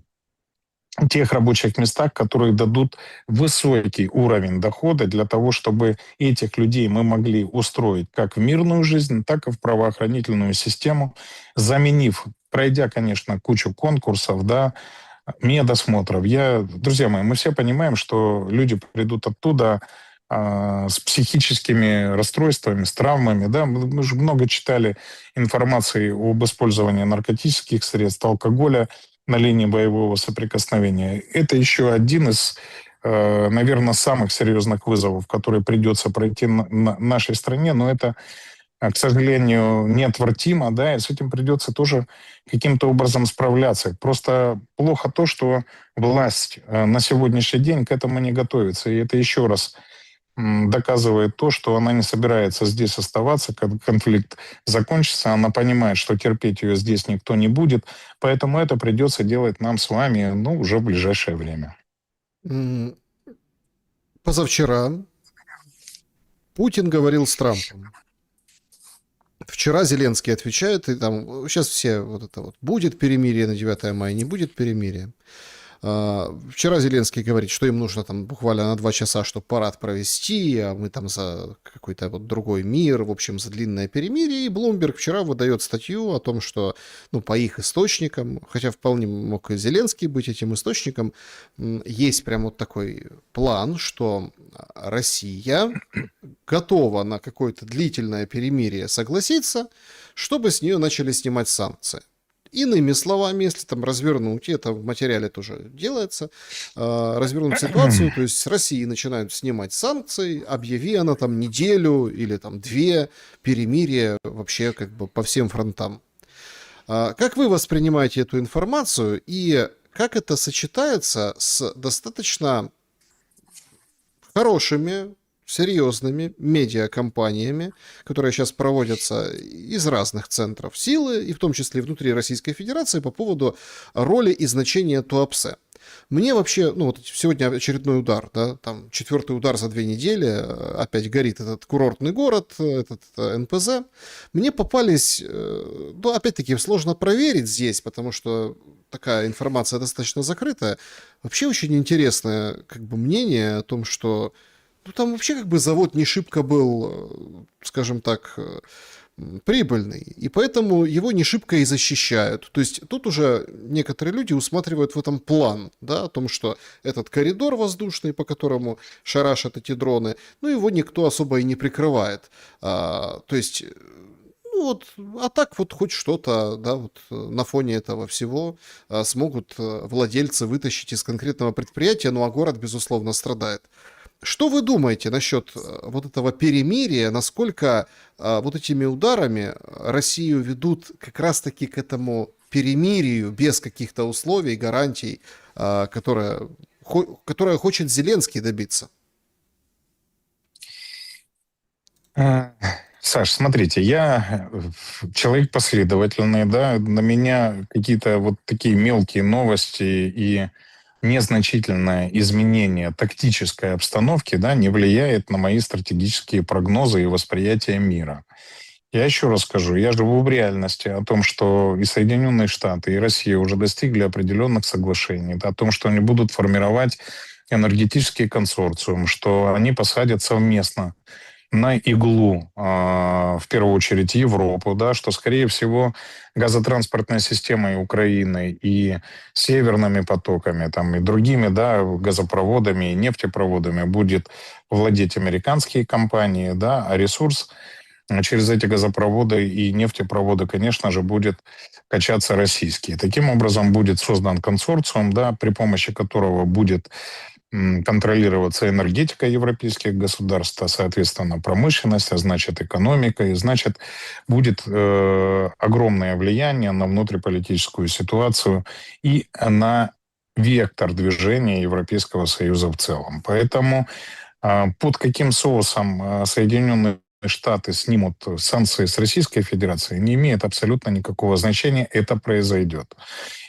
тех рабочих местах, которые дадут высокий уровень дохода для того, чтобы этих людей мы могли устроить как в мирную жизнь, так и в правоохранительную систему, заменив, пройдя, конечно, кучу конкурсов, да, медосмотров. Друзья мои, мы все понимаем, что люди придут оттуда с психическими расстройствами, с травмами. Да? Мы же много читали информации об использовании наркотических средств, алкоголя на линии боевого соприкосновения. Это еще один из, наверное, самых серьезных вызовов, которые придется пройти нашей стране, но это, к сожалению, неотвратимо, да, и с этим придется тоже каким-то образом справляться. Просто плохо то, что власть на сегодняшний день к этому не готовится. И это еще раз доказывает то, что она не собирается здесь оставаться, когда конфликт закончится, она понимает, что терпеть ее здесь никто не будет, поэтому это придется делать нам с вами, ну, уже в ближайшее время. Позавчера Путин говорил с Трампом. Вчера Зеленский отвечает, и там сейчас все вот это вот, будет перемирие на 9 мая, не будет перемирия. Вчера Зеленский говорит, что им нужно там буквально на 2 часа, чтобы парад провести, а мы там за какой-то вот другой мир, в общем, за длинное перемирие. И Bloomberg вчера выдает статью о том, что, ну, по их источникам, хотя вполне мог и Зеленский быть этим источником, есть прям вот такой план, что Россия готова на какое-то длительное перемирие согласиться, чтобы с нее начали снимать санкции. Иными словами, если там развернуть, это в материале тоже делается, развернуть ситуацию, то есть с России начинают снимать санкции, объяви она там неделю или там 2 перемирия вообще как бы по всем фронтам. Как вы воспринимаете эту информацию и как это сочетается с достаточно хорошими, серьезными медиакомпаниями, которые сейчас проводятся из разных центров силы, и в том числе внутри Российской Федерации, по поводу роли и значения Туапсе? Мне вообще, ну вот сегодня очередной удар, да, там четвертый удар за 2 недели, опять горит этот курортный город, этот НПЗ. Мне попались, ну опять-таки сложно проверить здесь, потому что такая информация достаточно закрытая. Вообще очень интересное как бы мнение о том, что ну, там вообще как бы завод не шибко был, скажем так, прибыльный, и поэтому его не шибко и защищают. То есть тут уже некоторые люди усматривают в этом план, да, о том, что этот коридор воздушный, по которому шарашат эти дроны, ну, его никто особо и не прикрывает. То есть, ну вот, а так вот хоть что-то, да, вот на фоне этого всего смогут владельцы вытащить из конкретного предприятия, ну, а город, безусловно, страдает. Что вы думаете насчет вот этого перемирия, насколько вот этими ударами Россию ведут как раз-таки к этому перемирию без каких-то условий, гарантий, которое хочет Зеленский добиться? Э, Саш, смотрите, я человек последовательный, да, на меня какие-то вот такие мелкие новости и незначительное изменение тактической обстановки, да, не влияет на мои стратегические прогнозы и восприятие мира. Я еще раз скажу, я живу в реальности о том, что и Соединенные Штаты, и Россия уже достигли определенных соглашений, да, о том, что они будут формировать энергетический консорциум, что они посадят совместно на иглу, в первую очередь, Европу, да, что, скорее всего, газотранспортная система и Украины и северными потоками, там, и другими, да, газопроводами и нефтепроводами будет владеть американские компании, да, а ресурс через эти газопроводы и нефтепроводы, конечно же, будет качаться российский. Таким образом, будет создан консорциум, да, при помощи которого будет контролироваться энергетика европейских государств, а, соответственно, промышленность, а значит, экономика, и, значит, будет огромное влияние на внутриполитическую ситуацию и на вектор движения Европейского Союза в целом. Поэтому под каким соусом Соединенные Штаты снимут санкции с Российской Федерации, не имеет абсолютно никакого значения. Это произойдет.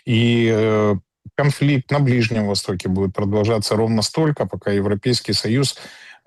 И конфликт на Ближнем Востоке будет продолжаться ровно столько, пока Европейский Союз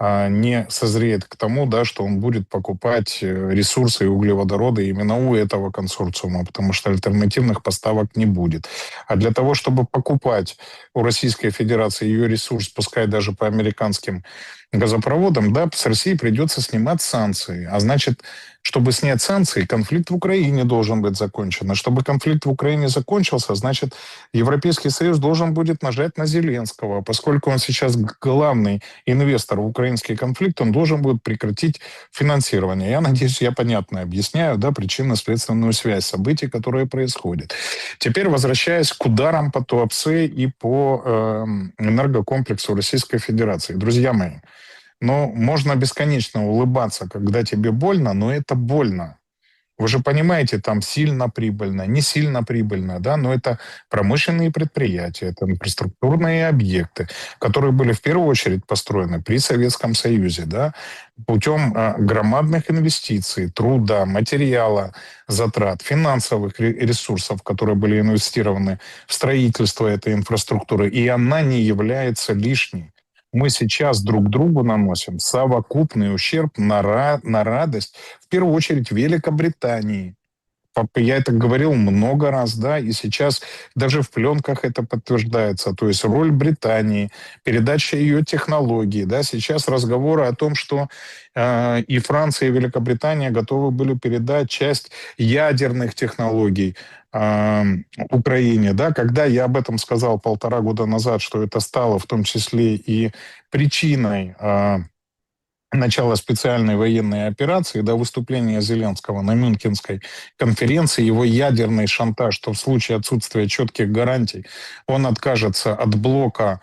не созреет к тому, да, что он будет покупать ресурсы и углеводороды именно у этого консорциума, потому что альтернативных поставок не будет. А для того, чтобы покупать у Российской Федерации ее ресурс, пускай даже по американским газопроводам, да, с России придется снимать санкции. А значит, чтобы снять санкции, конфликт в Украине должен быть закончен. А чтобы конфликт в Украине закончился, значит, Европейский Союз должен будет нажать на Зеленского. Поскольку он сейчас главный инвестор в украинский конфликт, он должен будет прекратить финансирование. Я надеюсь, я понятно объясняю, да, причинно-следственную связь событий, которые происходят. Теперь возвращаясь к ударам по Туапсе и по энергокомплексу Российской Федерации. Друзья мои, но можно бесконечно улыбаться, когда тебе больно, но это больно. Вы же понимаете, там сильно прибыльно, не сильно прибыльно, да, но это промышленные предприятия, это инфраструктурные объекты, которые были в первую очередь построены при Советском Союзе, да, путем громадных инвестиций, труда, материала, затрат, финансовых ресурсов, которые были инвестированы в строительство этой инфраструктуры, и она не является лишней. Мы сейчас друг другу наносим совокупный ущерб на радость, в первую очередь, Великобритании. Я это говорил много раз, да, и сейчас даже в пленках это подтверждается. То есть роль Британии, передача ее технологий, да, сейчас разговоры о том, что и Франция, и Великобритания готовы были передать часть ядерных технологий Украине, да, когда я об этом сказал 1,5 года назад, что это стало в том числе и причиной начала специальной военной операции, до выступления Зеленского на Мюнхенской конференции, его ядерный шантаж, что в случае отсутствия четких гарантий он откажется от блока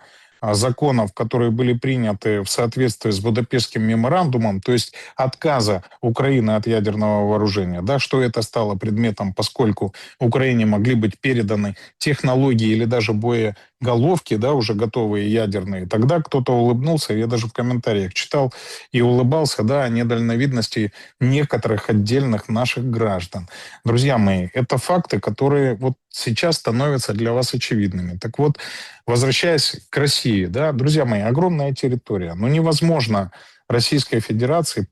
законов, которые были приняты в соответствии с Будапештским меморандумом, то есть отказа Украины от ядерного вооружения, да, что это стало предметом, поскольку Украине могли быть переданы технологии или даже боеголовки, да, уже готовые ядерные, тогда кто-то улыбнулся, я даже в комментариях читал и улыбался, да, о недальновидности некоторых отдельных наших граждан. Друзья мои, это факты, которые вот сейчас становятся для вас очевидными. Так вот, возвращаясь к России, да, друзья мои, огромная территория. Но невозможно Российской Федерации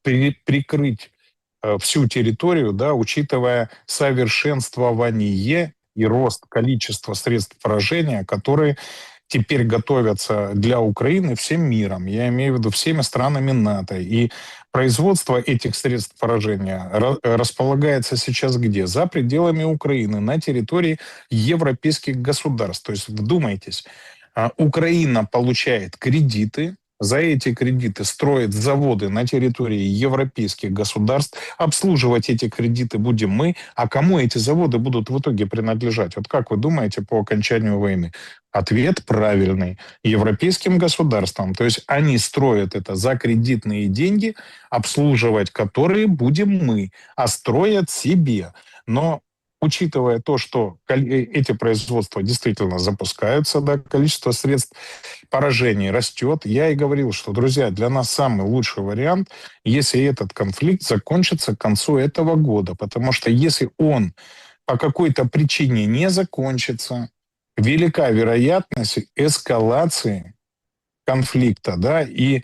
прикрыть всю территорию, да, учитывая совершенствование и рост количества средств поражения, которые теперь готовятся для Украины всем миром. Я имею в виду всеми странами НАТО. И производство этих средств поражения располагается сейчас где? За пределами Украины, на территории европейских государств. То есть вдумайтесь, Украина получает кредиты, за эти кредиты строит заводы на территории европейских государств. Обслуживать эти кредиты будем мы. А кому эти заводы будут в итоге принадлежать? Вот как вы думаете по окончанию войны? Ответ правильный. Европейским государствам. То есть они строят это за кредитные деньги, обслуживать которые будем мы, а строят себе. Но учитывая то, что эти производства действительно запускаются, да, количество средств поражений растет, я и говорил, что, друзья, для нас самый лучший вариант, если этот конфликт закончится к концу этого года. Потому что если он по какой-то причине не закончится, велика вероятность эскалации конфликта, да, и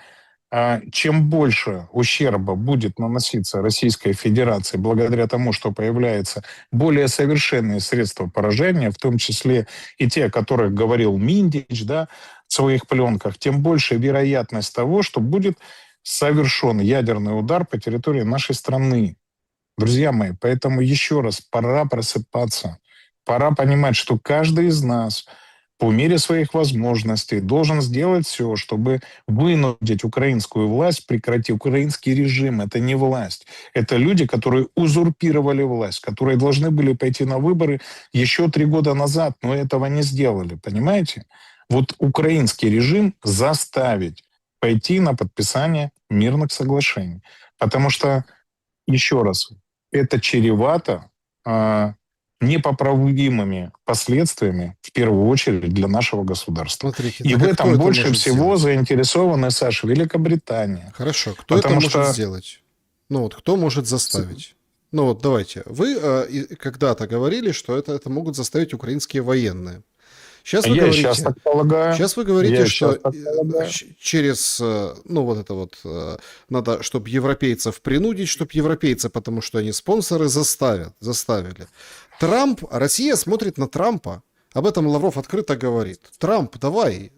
чем больше ущерба будет наноситься Российской Федерации благодаря тому, что появляются более совершенные средства поражения, в том числе и те, о которых говорил Миндич, да, в своих пленках, тем больше вероятность того, что будет совершен ядерный удар по территории нашей страны. Друзья мои, поэтому еще раз, пора просыпаться. Пора понимать, что каждый из нас по мере своих возможностей должен сделать все, чтобы вынудить украинскую власть прекратить. Украинский режим — это не власть. Это люди, которые узурпировали власть, которые должны были пойти на выборы еще 3 года назад, но этого не сделали. Понимаете? Вот украинский режим заставить пойти на подписание мирных соглашений. Потому что, еще раз, это чревато непоправимыми последствиями, в первую очередь, для нашего государства. Смотрите, И так в а кто этом это больше может всего сделать? заинтересованы, Саша, Великобритания. Хорошо, кто это Потому может что сделать? Ну вот кто может заставить? Ну вот давайте. Вы когда-то говорили, что это могут заставить украинские военные. Сейчас вы я и сейчас говорите, так полагаю. сейчас вы говорите, Я и что сейчас так полагаю. через, ну вот это вот, надо, чтобы европейцев принудить, чтобы европейцы, потому что они спонсоры, заставили. Россия смотрит на Трампа. Об этом Лавров открыто говорит. Трамп, давай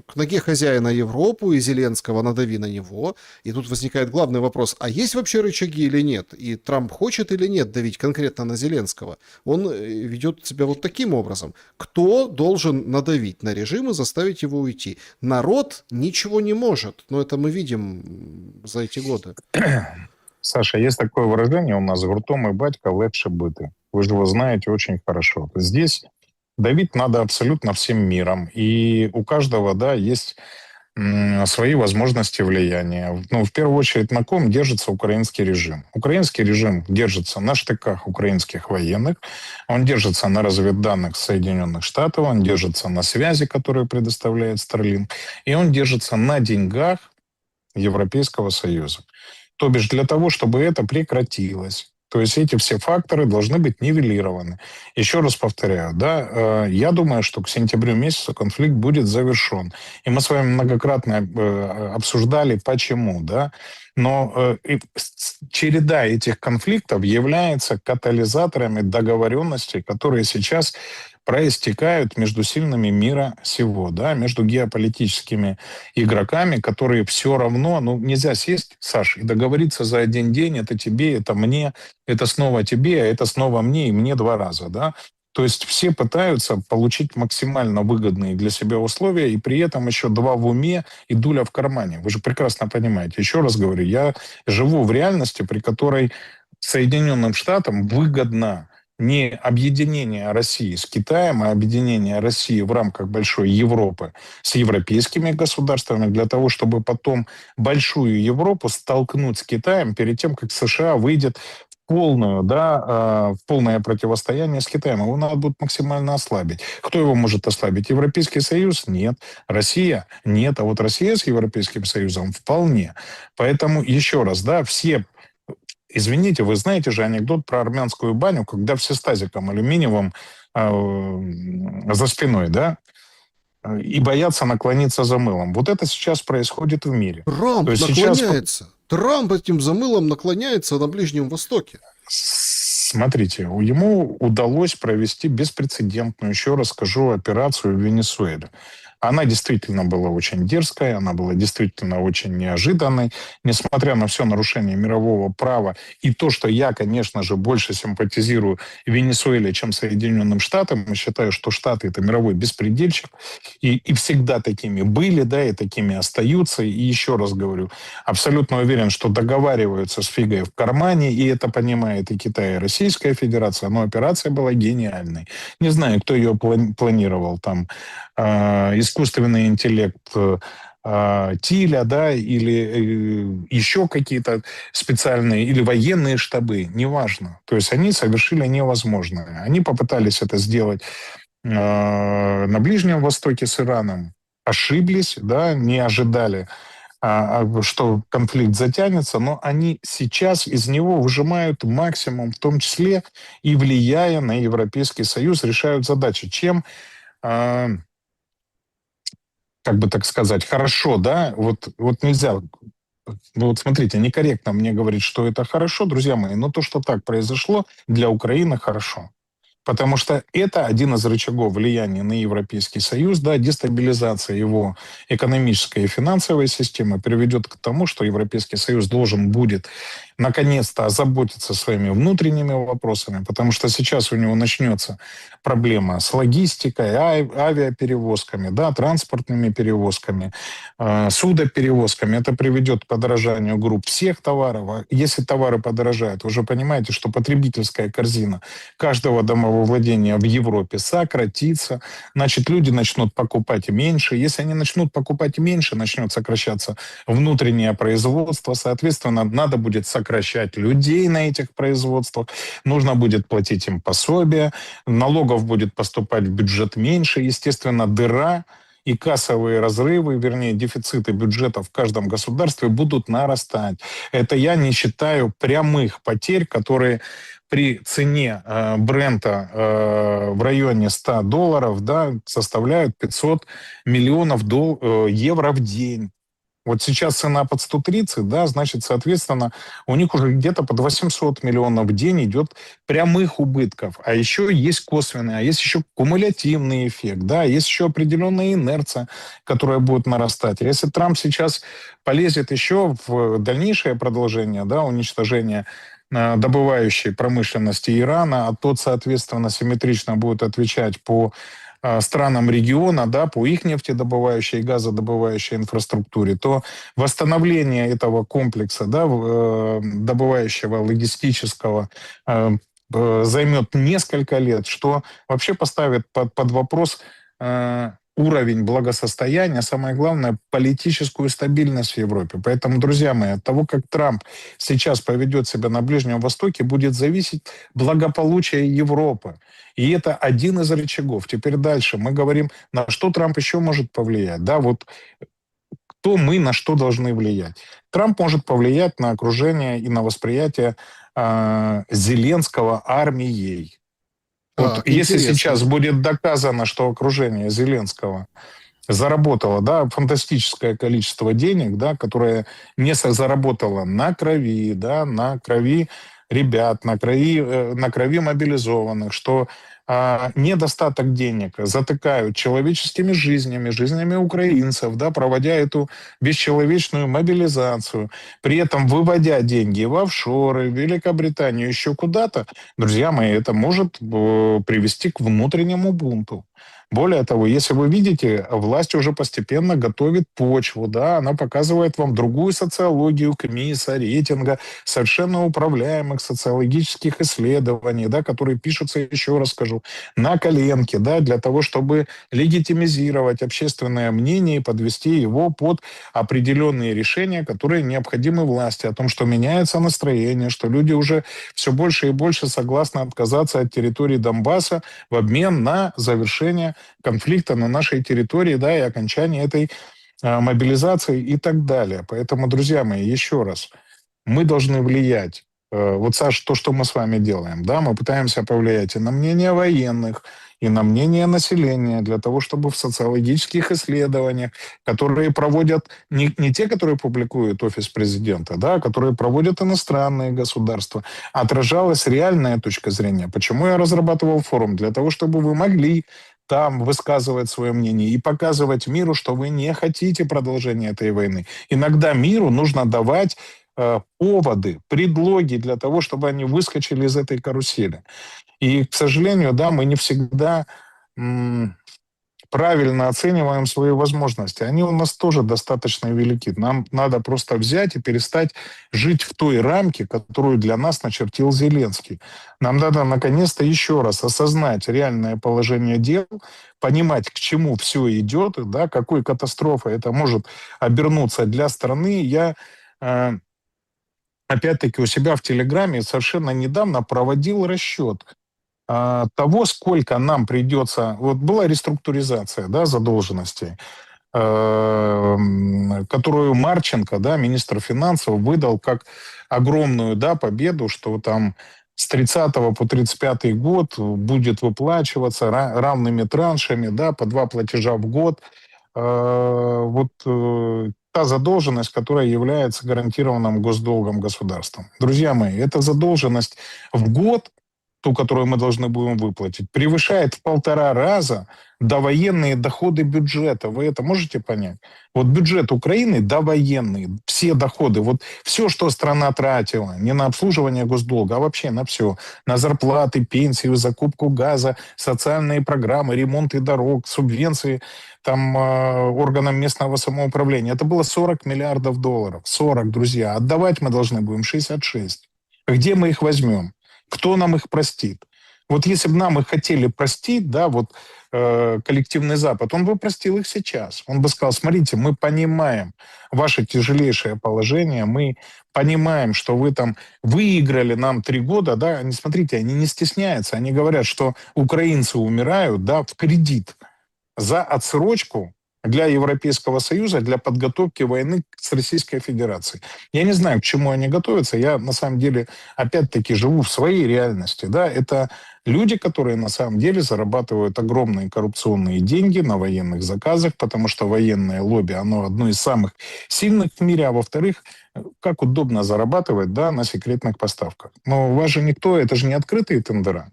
к ноге хозяина Европу и Зеленского надави на него. И тут возникает главный вопрос, а есть вообще рычаги или нет? И Трамп хочет или нет давить конкретно на Зеленского? Он ведет себя вот таким образом. Кто должен надавить на режим и заставить его уйти? Народ ничего не может. Но это мы видим за эти годы. Саша, есть такое выражение у нас: «Гуртом и батька легче быты». Вы же его знаете очень хорошо. Здесь давить надо абсолютно всем миром. И у каждого, да, есть свои возможности влияния. Ну, в первую очередь, на ком держится украинский режим? Украинский режим держится на штыках украинских военных, он держится на разведданных Соединенных Штатов, он держится на связи, которую предоставляет Starlink, и он держится на деньгах Европейского Союза. То бишь для того, чтобы это прекратилось. То есть эти все факторы должны быть нивелированы. Еще раз повторяю, да, я думаю, что к сентябрю месяцу конфликт будет завершен. И мы с вами многократно обсуждали, почему, да. Но череда этих конфликтов является катализаторами договоренностей, которые сейчас проистекают между сильными мира сего, да, между геополитическими игроками, которые все равно, ну, нельзя сесть, Саш, и договориться за один день: это тебе, это мне, это снова тебе, а это снова мне, и мне 2 раза, да. То есть все пытаются получить максимально выгодные для себя условия, и при этом еще 2 в уме и дуля в кармане. Вы же прекрасно понимаете. Еще раз говорю, я живу в реальности, при которой Соединенным Штатам выгодно не объединение России с Китаем, а объединение России в рамках большой Европы с европейскими государствами для того, чтобы потом большую Европу столкнуть с Китаем перед тем, как США выйдет в полную, да, в полное противостояние с Китаем. Его надо будет максимально ослабить. Кто его может ослабить? Европейский Союз? Нет. Россия? Нет. А вот Россия с Европейским Союзом вполне. Поэтому еще раз, да, все. Извините, вы знаете же анекдот про армянскую баню, когда все с тазиком алюминиевым за спиной, да, и боятся наклониться за мылом. Вот это сейчас происходит в мире. То Трамп есть сейчас, наклоняется. Трамп этим замылом наклоняется на Ближнем Востоке. смотрите, ему удалось провести беспрецедентную, еще раз скажу, операцию в Венесуэле. Она действительно была очень дерзкая, она была действительно очень неожиданной, несмотря на все нарушение мирового права и то, что я, конечно же, больше симпатизирую Венесуэле, чем Соединенным Штатам. Я считаю, что Штаты – это мировой беспредельщик, и всегда такими были, да, и такими остаются. И еще раз говорю, абсолютно уверен, что договариваются с фигой в кармане, и это понимает и Китай, и Российская Федерация, но операция была гениальной. Не знаю, кто ее планировал там, искусственный интеллект Тиля, да, или еще какие-то специальные, или военные штабы, неважно. То есть они совершили невозможное. Они попытались это сделать на Ближнем Востоке с Ираном, ошиблись, да, не ожидали, что конфликт затянется, но они сейчас из него выжимают максимум, в том числе и влияя на Европейский Союз, решают задачи. Чем как бы так сказать, хорошо, да, вот нельзя, ну вот смотрите, некорректно мне говорить, что это хорошо, друзья мои, но то, что так произошло, для Украины хорошо. Потому что это один из рычагов влияния на Европейский Союз, да, дестабилизация его экономической и финансовой системы приведет к тому, что Европейский Союз должен будет наконец-то озаботиться своими внутренними вопросами, потому что сейчас у него начнется проблема с логистикой, авиаперевозками, да, транспортными перевозками, судоперевозками. Это приведет к подорожанию групп всех товаров. А если товары подорожают, вы же понимаете, что потребительская корзина каждого домовладения в Европе сократится, значит, люди начнут покупать меньше. Если они начнут покупать меньше, начнет сокращаться внутреннее производство, соответственно, надо будет сокращать людей на этих производствах, нужно будет платить им пособия, налогов будет поступать в бюджет меньше, естественно, дыра и кассовые разрывы, вернее, дефициты бюджета в каждом государстве будут нарастать. Это я не считаю прямых потерь, которые при цене Брента в районе $100, да, составляют 500 миллионов евро в день. Вот сейчас цена под 130, да, значит, соответственно, у них уже где-то под 800 миллионов в день идет прямых убытков. А еще есть косвенный, а есть еще кумулятивный эффект, да, есть еще определенная инерция, которая будет нарастать. Если Трамп сейчас полезет еще в дальнейшее продолжение, да, уничтожения добывающей промышленности Ирана, а тот, соответственно, симметрично будет отвечать по странам региона, да, по их нефтедобывающей и газодобывающей инфраструктуре, то восстановление этого комплекса, да, добывающего, логистического, займет несколько лет, что вообще поставит под вопрос уровень благосостояния, самое главное, политическую стабильность в Европе. Поэтому, друзья мои, от того, как Трамп сейчас поведет себя на Ближнем Востоке, будет зависеть благополучие Европы. И это один из рычагов. Теперь дальше мы говорим, на что Трамп еще может повлиять. Да, вот кто мы, на что должны влиять. Трамп может повлиять на окружение и на восприятие Зеленского армией. Вот если Интересно. сейчас будет доказано, что окружение Зеленского заработало, да, фантастическое количество денег, да, которое не заработало на крови, да, на крови ребят, на крови мобилизованных, что недостаток денег затыкают человеческими жизнями, жизнями украинцев, да, проводя эту бесчеловечную мобилизацию, при этом выводя деньги в офшоры, в Великобританию, еще куда-то, друзья мои, это может привести к внутреннему бунту. Более того, если вы видите, власть уже постепенно готовит почву, да, она показывает вам другую социологию КМИСа, рейтинга, совершенно управляемых социологических исследований, да, которые пишутся, еще раз скажу, на коленке, да, для того, чтобы легитимизировать общественное мнение и подвести его под определенные решения, которые необходимы власти, о том, что меняется настроение, что люди уже все больше и больше согласны отказаться от территории Донбасса в обмен на завершение конфликта на нашей территории, да, и окончание этой мобилизации и так далее. Поэтому, друзья мои, еще раз, мы должны влиять. Вот, Саш, то, что мы с вами делаем, да, мы пытаемся повлиять и на мнение военных, и на мнение населения, для того, чтобы в социологических исследованиях, которые проводят не те, которые публикует Офис президента, да, а которые проводят иностранные государства, отражалась реальная точка зрения. Почему я разрабатывал форум? Для того, чтобы вы могли там высказывать свое мнение и показывать миру, что вы не хотите продолжения этой войны. Иногда миру нужно давать поводы, предлоги для того, чтобы они выскочили из этой карусели. И, к сожалению, да, мы не всегда правильно оцениваем свои возможности. Они у нас тоже достаточно велики. Нам надо просто взять и перестать жить в той рамке, которую для нас начертил Зеленский. Нам надо наконец-то еще раз осознать реальное положение дел, понимать, к чему все идет, да, какой катастрофой это может обернуться для страны. Я опять-таки у себя в Телеграме совершенно недавно проводил расчет того, сколько нам придется... Вот была реструктуризация, да, задолженностей, которую Марченко, да, министр финансов, выдал как огромную, да, победу, что там с 30 по 35 год будет выплачиваться равными траншами, да, по 2 платежа в год. Та задолженность, которая является гарантированным госдолгом государства. Друзья мои, эта задолженность в год, ту, которую мы должны будем выплатить, превышает в 1,5 раза довоенные доходы бюджета. Вы это можете понять? Вот бюджет Украины довоенный, все доходы, вот все, что страна тратила, не на обслуживание госдолга, а вообще на все, на зарплаты, пенсию, закупку газа, социальные программы, ремонты дорог, субвенции там органам местного самоуправления. Это было 40 миллиардов долларов. 40, друзья. Отдавать мы должны будем 66. Где мы их возьмем? Кто нам их простит? Вот если бы нам их хотели простить, да, вот коллективный Запад, он бы простил их сейчас. Он бы сказал, смотрите, мы понимаем ваше тяжелейшее положение, мы понимаем, что вы там выиграли нам 3 года, да, они, смотрите, они не стесняются, они говорят, что украинцы умирают, да, в кредит за отсрочку для Европейского Союза, для подготовки войны с Российской Федерацией. Я не знаю, к чему они готовятся. Я, на самом деле, опять-таки живу в своей реальности. Да? Это люди, которые, на самом деле, зарабатывают огромные коррупционные деньги на военных заказах, потому что военное лобби, оно одно из самых сильных в мире, а во-вторых, как удобно зарабатывать, да, на секретных поставках. Но у вас же никто, это же не открытые тендера.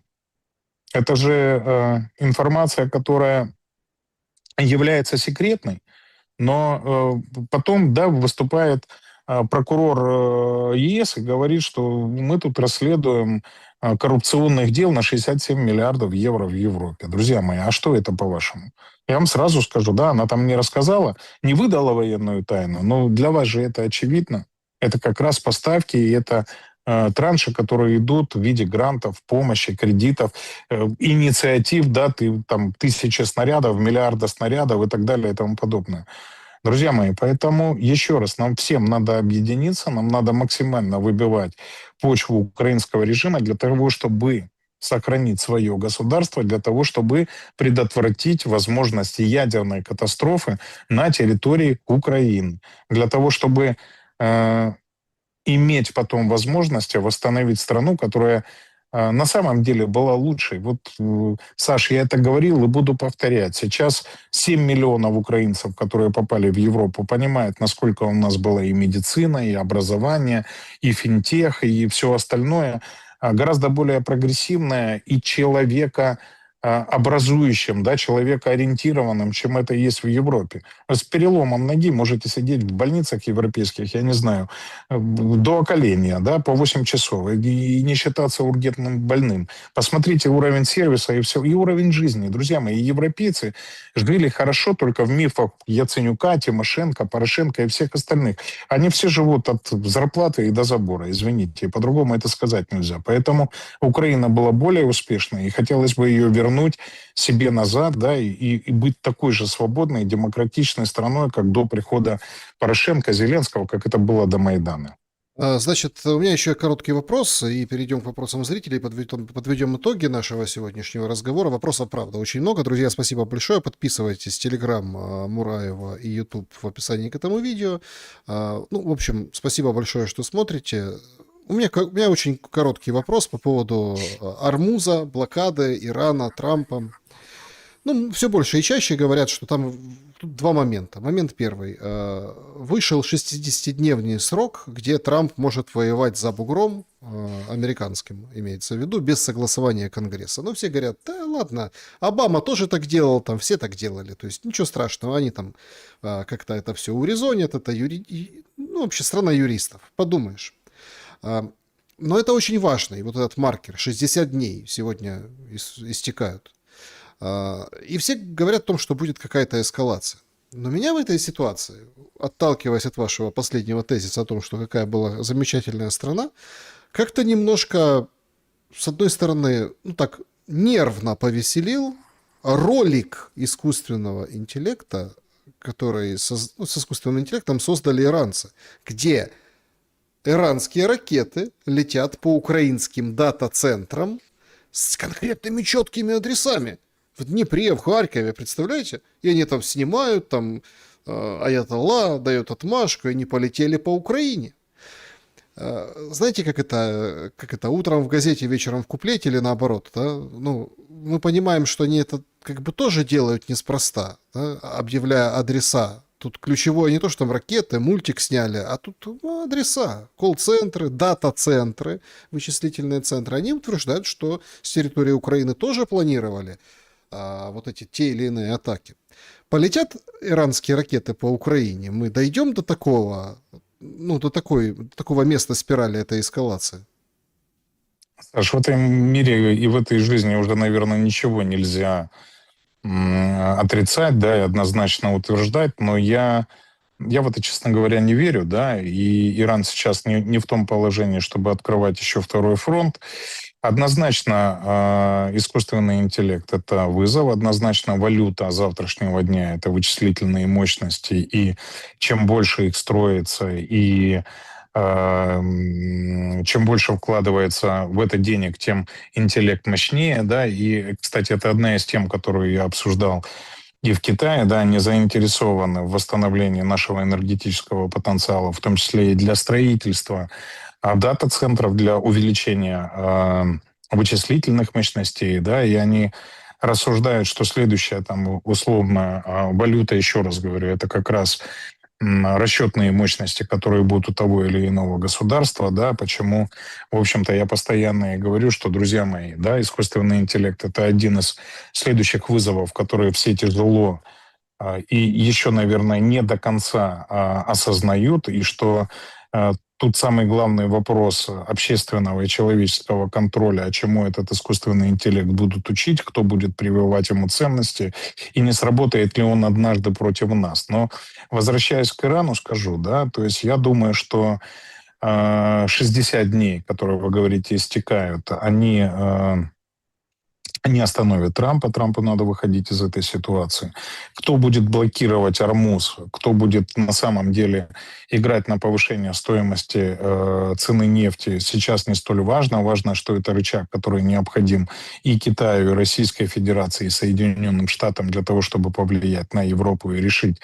Это же информация, которая является секретной, но потом, да, выступает прокурор ЕС и говорит, что мы тут расследуем коррупционных дел на 67 миллиардов евро в Европе. Друзья мои, а что это по-вашему? Я вам сразу скажу, да, она там не рассказала, не выдала военную тайну, но для вас же это очевидно. Это как раз поставки, и это транши, которые идут в виде грантов, помощи, кредитов, инициатив, да, там 1000 снарядов, миллиарда снарядов и так далее и тому подобное. Друзья мои, поэтому еще раз, нам всем надо объединиться, нам надо максимально выбивать почву украинского режима для того, чтобы сохранить свое государство, для того, чтобы предотвратить возможности ядерной катастрофы на территории Украины, для того, чтобы иметь потом возможность восстановить страну, которая на самом деле была лучшей. Вот, Саш, я это говорил и буду повторять. Сейчас 7 миллионов украинцев, которые попали в Европу, понимают, насколько у нас была и медицина, и образование, и финтех, и все остальное гораздо более прогрессивное и человека образующим, да, человекоориентированным, чем это есть в Европе. С переломом ноги можете сидеть в больницах европейских, я не знаю, до околения, да, по 8 часов, и не считаться ургентным больным. Посмотрите уровень сервиса и все, и уровень жизни. Друзья мои, европейцы жили хорошо только в мифах Яценюка, Тимошенко, Порошенко и всех остальных. Они все живут от зарплаты и до забора, извините, по-другому это сказать нельзя. Поэтому Украина была более успешной, и хотелось бы ее вернуть себе назад, да, и быть такой же свободной, демократичной страной, как до прихода Порошенко, Зеленского, как это было до Майдана. Значит, у меня еще короткий вопрос, и перейдем к вопросам зрителей, подведем итоги нашего сегодняшнего разговора. Вопросов, правда, очень много. Друзья, спасибо большое. Подписывайтесь. Телеграм Мураева и YouTube в описании к этому видео. Ну, в общем, спасибо большое, что смотрите. У меня очень короткий вопрос по поводу Ормуза, блокады Ирана Трампом. Ну, все больше и чаще говорят, что там тут два момента. Момент первый. Вышел 60-дневный срок, где Трамп может воевать за бугром, американским имеется в виду, без согласования Конгресса. Но все говорят, да ладно, Обама тоже так делал, там все так делали. То есть ничего страшного, они там как-то это все урезонят, это ну, вообще страна юристов, подумаешь. Но это очень важно, и вот этот маркер, 60 дней сегодня истекают. И все говорят о том, что будет какая-то эскалация. Но меня в этой ситуации, отталкиваясь от вашего последнего тезиса о том, что какая была замечательная страна, как-то немножко, с одной стороны, ну так, нервно повеселил ролик искусственного интеллекта, который с искусственным интеллектом создали иранцы, где иранские ракеты летят по украинским дата-центрам с конкретными четкими адресами. В Днепре, в Харькове, представляете? И они там снимают, там Аятолла дает отмашку, и они полетели по Украине. Знаете, как это утром в газете, вечером в куплете или наоборот? Да? Ну, мы понимаем, что они это как бы тоже делают неспроста, да? Объявляя адреса. Тут ключевое не то, что там ракеты, мультик сняли, а тут адреса, колл-центры, дата-центры, вычислительные центры. Они утверждают, что с территории Украины тоже планировали вот эти те или иные атаки. Полетят иранские ракеты по Украине, мы дойдем до такого, ну, до такого места спирали этой эскалации? Саш, в этом мире и в этой жизни уже, наверное, ничего нельзя отрицать, да, и однозначно утверждать, но я в это, честно говоря, не верю, да, и Иран сейчас не в том положении, чтобы открывать еще второй фронт. Однозначно искусственный интеллект – это вызов, однозначно валюта завтрашнего дня – это вычислительные мощности, и чем больше их строится, и чем больше вкладывается в это денег, тем интеллект мощнее, да, и, кстати, это одна из тем, которую я обсуждал и в Китае, да, они заинтересованы в восстановлении нашего энергетического потенциала, в том числе и для строительства дата-центров, для увеличения вычислительных мощностей, да, и они рассуждают, что следующая там условно валюта, еще раз говорю, это как раз расчетные мощности, которые будут у того или иного государства, да, почему, в общем-то, я постоянно и говорю, что, друзья мои, да, искусственный интеллект – это один из следующих вызовов, которые все тяжело и еще, наверное, не до конца осознают, и что тут самый главный вопрос общественного и человеческого контроля, а чему этот искусственный интеллект будут учить, кто будет прививать ему ценности, и не сработает ли он однажды против нас. Но возвращаясь к Ирану, скажу, да, то есть я думаю, что 60 дней, которые вы говорите, истекают, они не остановит Трампа. Трампу надо выходить из этой ситуации. Кто будет блокировать Ормуз, кто будет на самом деле играть на повышение стоимости цены нефти, сейчас не столь важно. Важно, что это рычаг, который необходим и Китаю, и Российской Федерации, и Соединенным Штатам для того, чтобы повлиять на Европу и решить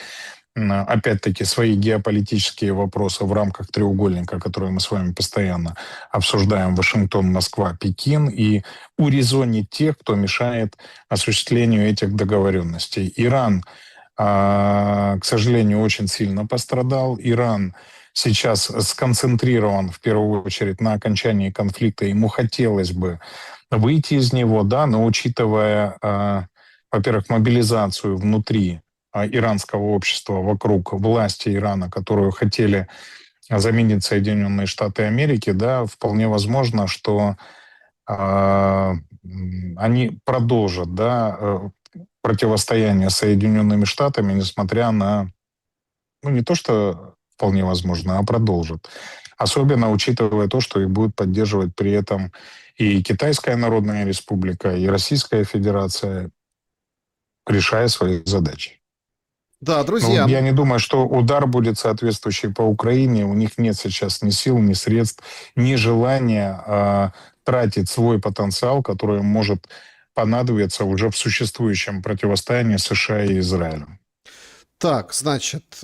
опять-таки, свои геополитические вопросы в рамках треугольника, который мы с вами постоянно обсуждаем: Вашингтон, Москва, Пекин, и урезонить тех, кто мешает осуществлению этих договоренностей. Иран, к сожалению, очень сильно пострадал. Иран сейчас сконцентрирован в первую очередь на окончании конфликта. Ему хотелось бы выйти из него, да, но учитывая, во-первых, мобилизацию внутри иранского общества вокруг власти Ирана, которую хотели заменить Соединенные Штаты Америки, да, вполне возможно, что они продолжат, да, противостояние с Соединенными Штатами, несмотря на, ну, не то, что вполне возможно, а продолжат. Особенно учитывая то, что их будет поддерживать при этом и Китайская Народная Республика, и Российская Федерация, решая свои задачи. Да, Ну, друзья, я не думаю, что удар будет соответствующий по Украине. У них нет сейчас ни сил, ни средств, ни желания тратить свой потенциал, который может понадобиться уже в существующем противостоянии США и Израиля. так, значит,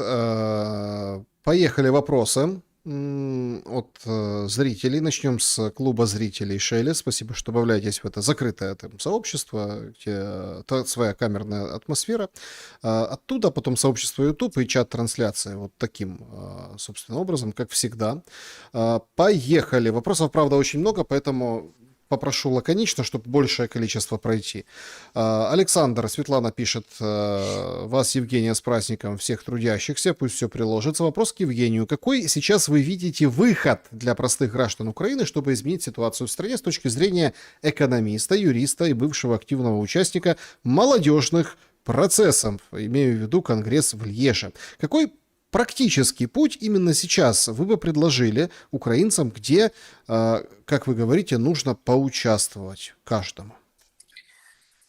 поехали вопросы от зрителей. Начнем с клуба зрителей Шелли. Спасибо, что добавляетесь в это закрытое там сообщество, где своя камерная атмосфера. Оттуда потом сообщество YouTube и чат-трансляция вот таким, собственно, образом, как всегда. Поехали. Вопросов, правда, очень много, поэтому попрошу лаконично, чтобы большее количество пройти. Александр, Светлана пишет: вас, Евгения, с праздником всех трудящихся, пусть все приложится. Вопрос к Евгению. Какой сейчас вы видите выход для простых граждан Украины, чтобы изменить ситуацию в стране с точки зрения экономиста, юриста и бывшего активного участника молодежных процессов? Имею в виду Конгресс в Льеже. Какой практический путь именно сейчас вы бы предложили украинцам, где, как вы говорите, нужно поучаствовать каждому?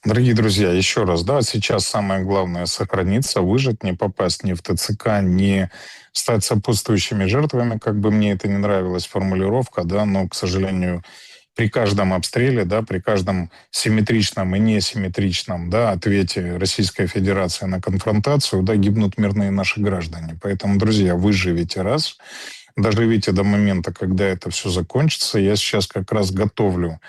Дорогие друзья, еще раз, да, сейчас самое главное — сохраниться, выжить, не попасть ни в ТЦК, не стать сопутствующими жертвами, как бы мне это не нравилась формулировка, да, но, к сожалению, при каждом обстреле, да, при каждом симметричном и несимметричном, да, ответе Российской Федерации на конфронтацию, да, гибнут мирные наши граждане. Поэтому, друзья, выживите раз, доживите до момента, когда это все закончится. Я сейчас как раз готовлю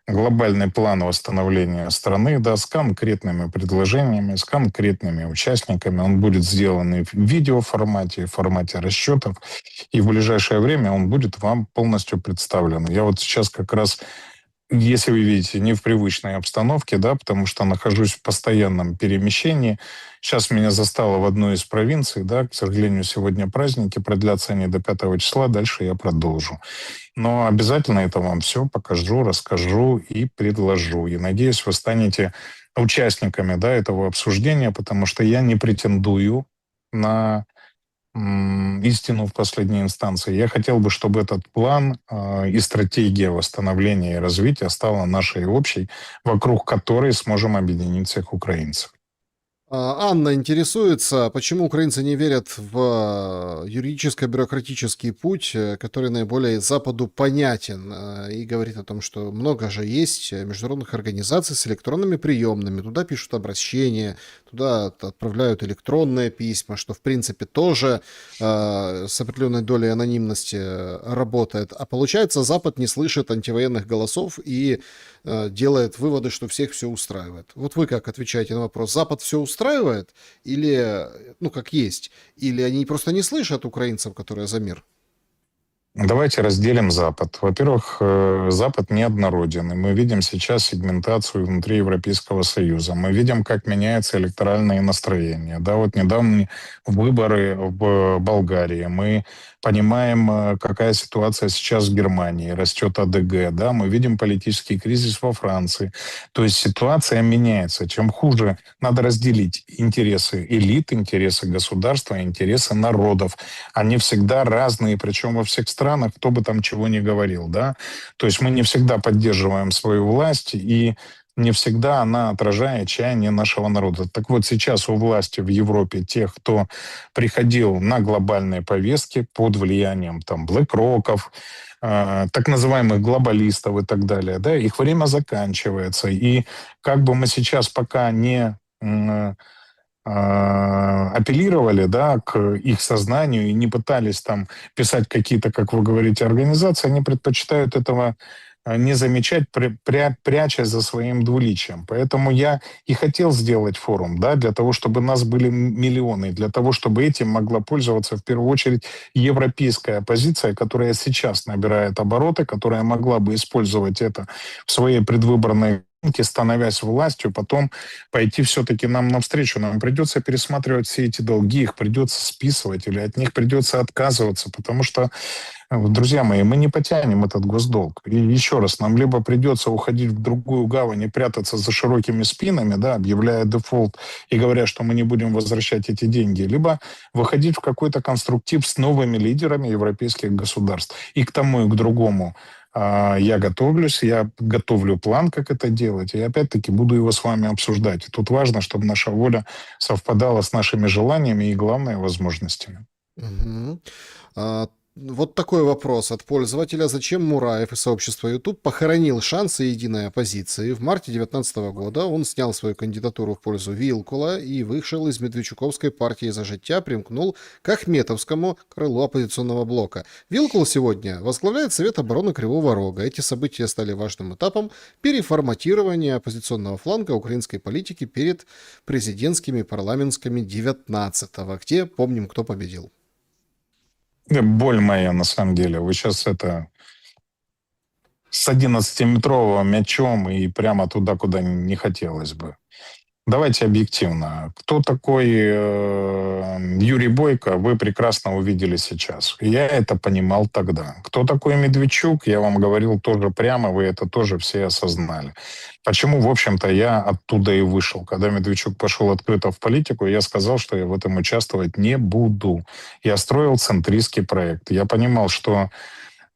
глобальный план восстановления страны, да, с конкретными предложениями, с конкретными участниками. Он будет сделан и в видеоформате, и в формате расчетов, и в ближайшее время он будет вам полностью представлен. Я вот сейчас как раз, если вы видите, не в привычной обстановке, да, потому что нахожусь в постоянном перемещении. Сейчас меня застало в одной из провинций, да, к сожалению, сегодня праздники, продлятся они до 5 числа, дальше я продолжу. Но обязательно это вам все покажу, расскажу и предложу. И надеюсь, вы станете участниками, да, этого обсуждения, потому что я не претендую на истину в последней инстанции. Я хотел бы, чтобы этот план и стратегия восстановления и развития стала нашей общей, вокруг которой сможем объединить всех украинцев. Анна интересуется, почему украинцы не верят в юридическо-бюрократический путь, который наиболее Западу понятен, и говорит о том, что много же есть международных организаций с электронными приемными, туда пишут обращения, туда отправляют электронные письма, что в принципе тоже с определенной долей анонимности работает. А получается, Запад не слышит антивоенных голосов и делает выводы, что всех все устраивает. Вот вы как отвечаете на вопрос? Запад все устраивает или, ну, как есть, или они просто не слышат украинцев, которые за мир? Давайте разделим Запад. Во-первых, Запад неоднороден, и мы видим сейчас сегментацию внутри Европейского Союза. Мы видим, как меняются электоральные настроения. Да, вот недавние выборы в Болгарии. Мы понимаем, какая ситуация сейчас в Германии. Растет АДГ. Да, мы видим политический кризис во Франции. То есть ситуация меняется. Чем хуже, надо разделить интересы элит, интересы государства, интересы народов. Они всегда разные, причем во всех странах, кто бы там чего ни говорил, да. То есть мы не всегда поддерживаем свою власть, и не всегда она отражает чаяние нашего народа. Так вот, сейчас у власти в Европе тех, кто приходил на глобальные повестки под влиянием там Блэк-Роков, так называемых глобалистов и так далее, да, их время заканчивается. И как бы мы сейчас пока не апеллировали, да, к их сознанию и не пытались там писать какие-то, как вы говорите, организации, они предпочитают этого не замечать, прячась за своим двуличием. Поэтому я и хотел сделать форум, да, для того, чтобы нас были миллионы, для того, чтобы этим могла пользоваться в первую очередь европейская оппозиция, которая сейчас набирает обороты, которая могла бы использовать это в своей предвыборной гонке, становясь властью, потом пойти все-таки нам навстречу. Нам придется пересматривать все эти долги, их придется списывать или от них придется отказываться, потому что, друзья мои, мы не потянем этот госдолг. И еще раз, нам либо придется уходить в другую гавань и прятаться за широкими спинами, да, объявляя дефолт и говоря, что мы не будем возвращать эти деньги, либо выходить в какой-то конструктив с новыми лидерами европейских государств. И к тому, и к другому я готовлюсь, я готовлю план, как это делать, и опять-таки буду его с вами обсуждать. И тут важно, чтобы наша воля совпадала с нашими желаниями и, главное, возможностями. Мгм. А, Вот такой вопрос от пользователя. Зачем Мураев и сообщество YouTube похоронил шансы единой оппозиции? В марте 2019 года он снял свою кандидатуру в пользу Вилкула и вышел из Медведчуковской партии «За життя», примкнул к Ахметовскому крылу оппозиционного блока. Вилкул сегодня возглавляет Совет обороны Кривого Рога. Эти события стали важным этапом переформатирования оппозиционного фланга украинской политики перед президентскими и парламентскими 19-го, где помним, кто победил. Боль моя, на самом деле. Вы сейчас это с 11-метровым мячом и прямо туда, куда не хотелось бы. Давайте объективно. Кто такой Юрий Бойко, вы прекрасно увидели сейчас. Я это понимал тогда. Кто такой Медведчук, я вам говорил тоже прямо, вы это тоже все осознали. Почему, в общем-то, я оттуда и вышел. Когда Медведчук пошел открыто в политику, я сказал, что я в этом участвовать не буду. Я строил центристский проект. Я понимал, что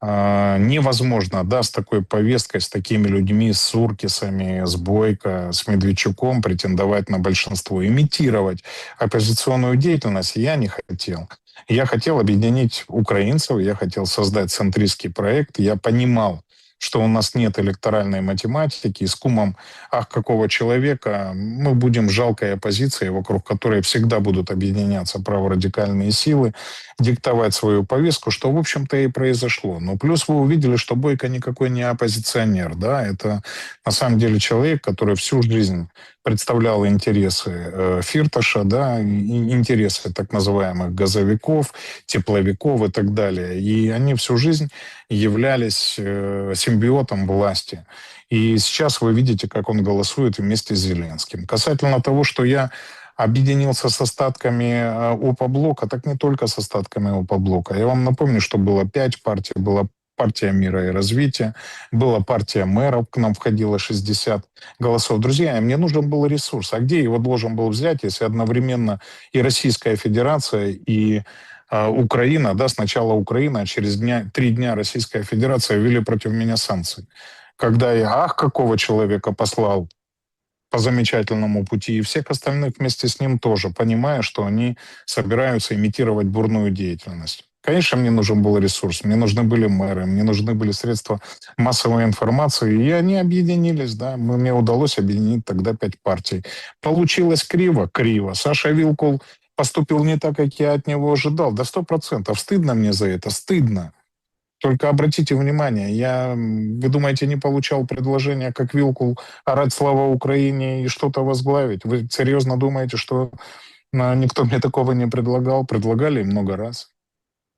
невозможно, да, с такой повесткой, с такими людьми, с Суркисами, с Бойко, с Медведчуком претендовать на большинство. Имитировать оппозиционную деятельность я не хотел. Я хотел объединить украинцев, я хотел создать центристский проект. Я понимал, что у нас нет электоральной математики, и с кумом «ах, какого человека» мы будем жалкой оппозицией, вокруг которой всегда будут объединяться праворадикальные силы, диктовать свою повестку, что, в общем-то, и произошло. Но плюс вы увидели, что Бойко никакой не оппозиционер, да, это на самом деле человек, который всю жизнь представлял интересы Фирташа, да, интересы так называемых газовиков, тепловиков и так далее. И они всю жизнь являлись симбиотом власти. И сейчас вы видите, как он голосует вместе с Зеленским. Касательно того, что я объединился с остатками ОПО-блока, так не только с остатками ОПО-блока. Я вам напомню, что было 5 партий. Была партия мира и развития, была партия мэров, к нам входило 60 голосов. Друзья, мне нужен был ресурс. А где его должен был взять, если одновременно и Российская Федерация, и Украина, да, сначала Украина, а через 3 дня Российская Федерация ввели против меня санкции. Когда я, ах, какого человека послал по замечательному пути, и всех остальных вместе с ним тоже, понимая, что они собираются имитировать бурную деятельность. Конечно, мне нужен был ресурс, мне нужны были мэры, мне нужны были средства массовой информации, и они объединились, да, мне удалось объединить тогда 5 партий. Получилось криво? Криво. Саша Вилкул поступил не так, как я от него ожидал, до 100%. Стыдно мне за это, стыдно. Только обратите внимание, вы думаете, не получал предложения, как Вилкул, орать слава Украине и что-то возглавить? Вы серьезно думаете, что никто мне такого не предлагал? Предлагали много раз.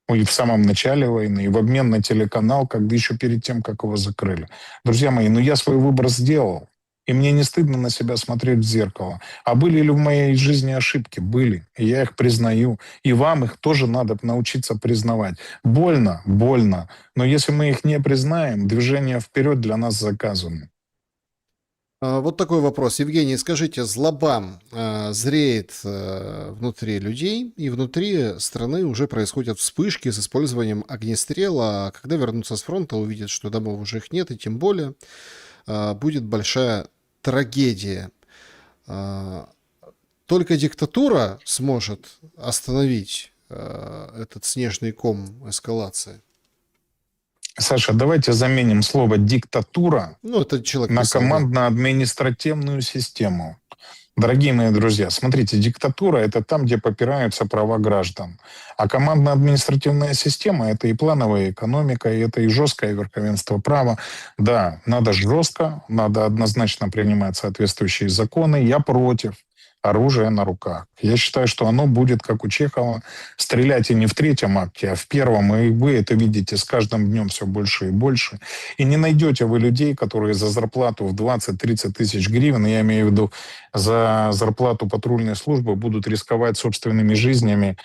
И в самом начале войны, и в обмен на телеканал, когда еще перед тем, как его закрыли. Друзья мои, я свой выбор сделал. И мне не стыдно на себя смотреть в зеркало. А были ли в моей жизни ошибки? Были. И я их признаю. И вам их тоже надо научиться признавать. Больно? Больно. Но если мы их не признаем, движение вперед для нас заказано. Вот такой вопрос. Евгений, скажите, злоба зреет внутри людей, и внутри страны уже происходят вспышки с использованием огнестрела. А когда вернутся с фронта, увидят, что домов уже их нет, и тем более будет большая трагедия. Только диктатура сможет остановить этот снежный ком эскалации. Саша, давайте заменим слово «диктатура» Ну, это человек на писал, да. командно-административную систему. Дорогие мои друзья, смотрите, диктатура – это там, где попираются права граждан. А командно-административная система – это и плановая экономика, и это и жесткое верховенство права. Да, надо жестко, надо однозначно принимать соответствующие законы. Я против оружия на руках. Я считаю, что оно будет, как у Чехова, стрелять и не в третьем акте, а в первом. И вы это видите с каждым днем все больше и больше. И не найдете вы людей, которые за зарплату в 20-30 тысяч гривен, я имею в виду за зарплату патрульной службы, будут рисковать собственными жизнями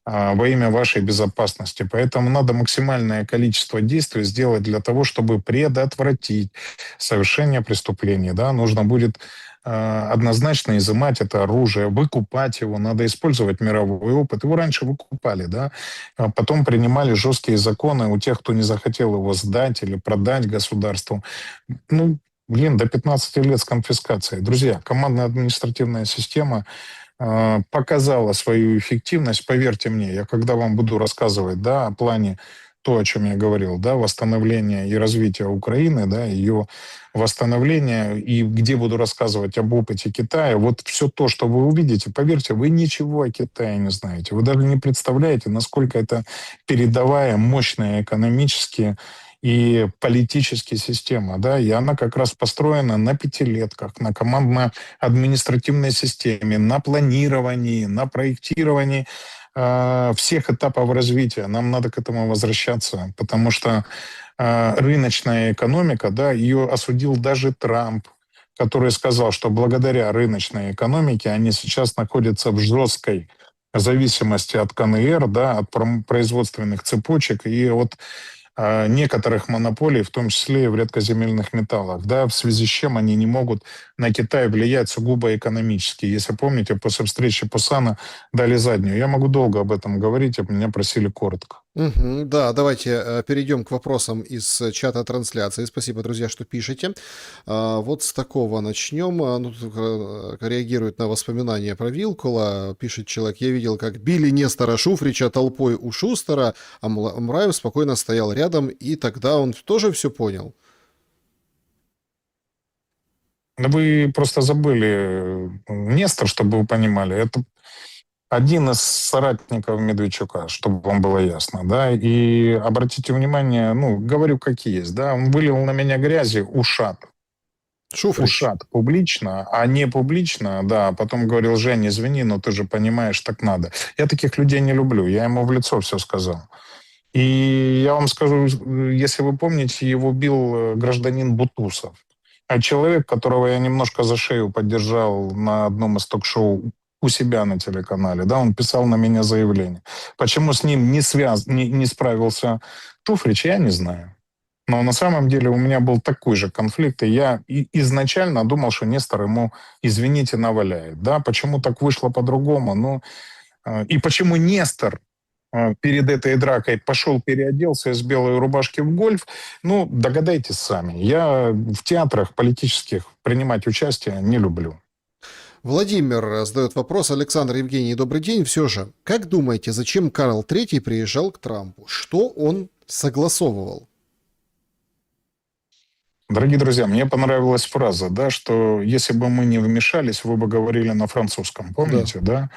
во имя вашей безопасности. Поэтому надо максимальное количество действий сделать для того, чтобы предотвратить совершение преступлений. Да? Нужно будет однозначно изымать это оружие, выкупать его, надо использовать мировой опыт. Его раньше выкупали, да, а потом принимали жесткие законы у тех, кто не захотел его сдать или продать государству. Ну, блин, до 15 лет с конфискацией. Друзья, командная административная система показала свою эффективность. Поверьте мне, я когда вам буду рассказывать, да, о плане, то, о чем я говорил, да, восстановления и развития Украины, да, ее восстановления, и где буду рассказывать об опыте Китая, вот все то, что вы увидите, поверьте, вы ничего о Китае не знаете. Вы даже не представляете, насколько это передовая, мощная экономически и политическая система, да, и она как раз построена на пятилетках, на командно-административной системе, на планировании, на проектировании всех этапов развития. Нам надо к этому возвращаться, потому что рыночная экономика, да, ее осудил даже Трамп, который сказал, что благодаря рыночной экономике они сейчас находятся в жесткой зависимости от КНР, да, от производственных цепочек и от некоторых монополий, в том числе и в редкоземельных металлах, да, в связи с чем они не могут на Китай влиять сугубо экономически. Если помните, после встречи Пусана дали заднюю. Я могу долго об этом говорить, а меня просили коротко. Мгм. Да, давайте перейдем к вопросам из чата трансляции. Спасибо, друзья, что пишете. Вот с такого начнем. Ну, тут, реагирует на воспоминания про Вилкула. Пишет человек: я видел, как били Нестора Шуфрича толпой у Шустера, а Мраев спокойно стоял рядом, и тогда он тоже все понял. Да вы просто забыли Нестор, чтобы вы понимали. Это один из соратников Медведчука, чтобы вам было ясно, да, и обратите внимание, ну, говорю как есть, да, он вылил на меня грязи, Шуфрич. ушат публично, а не публично, да, потом говорил: Жень, извини, но ты же понимаешь, так надо. Я таких людей не люблю, я ему в лицо все сказал. И я вам скажу, если вы помните, его бил гражданин Бутусов. А человек, которого я немножко за шею поддержал на одном из ток-шоу у себя на телеканале, да, он писал на меня заявление. Почему с ним не справился Шуфрич, я не знаю. Но на самом деле у меня был такой же конфликт, и я изначально думал, что Нестор ему, извините, наваляет. Да, почему так вышло по-другому? Ну, и почему Нестор перед этой дракой пошел, переоделся из белой рубашки в гольф, ну, догадайтесь сами. Я в театрах политических принимать участие не люблю. Владимир задает вопрос. Александр, Евгений, добрый день. Все же, как думаете, зачем Карл III приезжал к Трампу? Что он согласовывал? Дорогие друзья, мне понравилась фраза, да, что если бы мы не вмешались, вы бы говорили на французском. Да. Помните, да?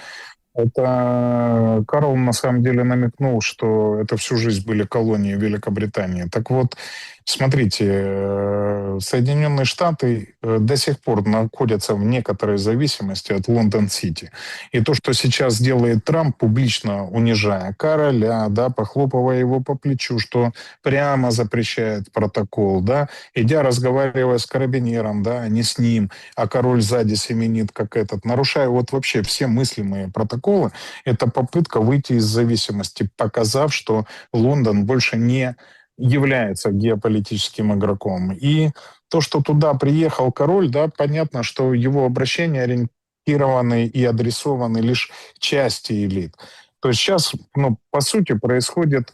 Это Карл на самом деле намекнул, что это всю жизнь были колонии Великобритании. Так вот, смотрите, Соединенные Штаты до сих пор находятся в некоторой зависимости от Лондон-Сити. И то, что сейчас делает Трамп, публично унижая короля, да, похлопывая его по плечу, что прямо запрещает протокол, да, идя разговаривая с карабинером, да, а не с ним, а король сзади семенит, как этот, нарушая вот вообще все мыслимые протоколы, это попытка выйти из зависимости, показав, что Лондон больше не является геополитическим игроком. И то, что туда приехал король, да, понятно, что его обращения ориентированы и адресованы лишь части элит. То есть сейчас, ну, по сути, происходит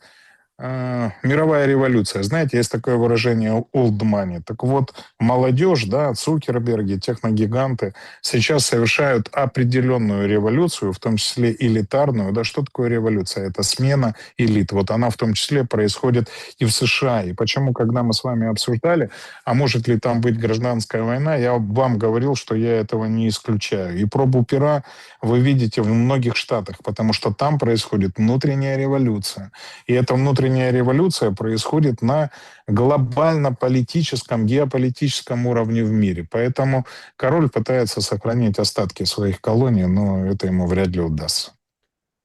мировая революция. Знаете, есть такое выражение old money. Так вот, молодежь, да, Цукерберги, техногиганты сейчас совершают определенную революцию, в том числе элитарную. Да, что такое революция? Это смена элит. Вот она в том числе происходит и в США. И почему, когда мы с вами обсуждали, а может ли там быть гражданская война, я вам говорил, что я этого не исключаю. И пробу пера вы видите в многих штатах, потому что там происходит внутренняя революция. И эта внутренняя революция происходит на глобально-политическом, геополитическом уровне в мире. Поэтому король пытается сохранить остатки своих колоний, но это ему вряд ли удастся.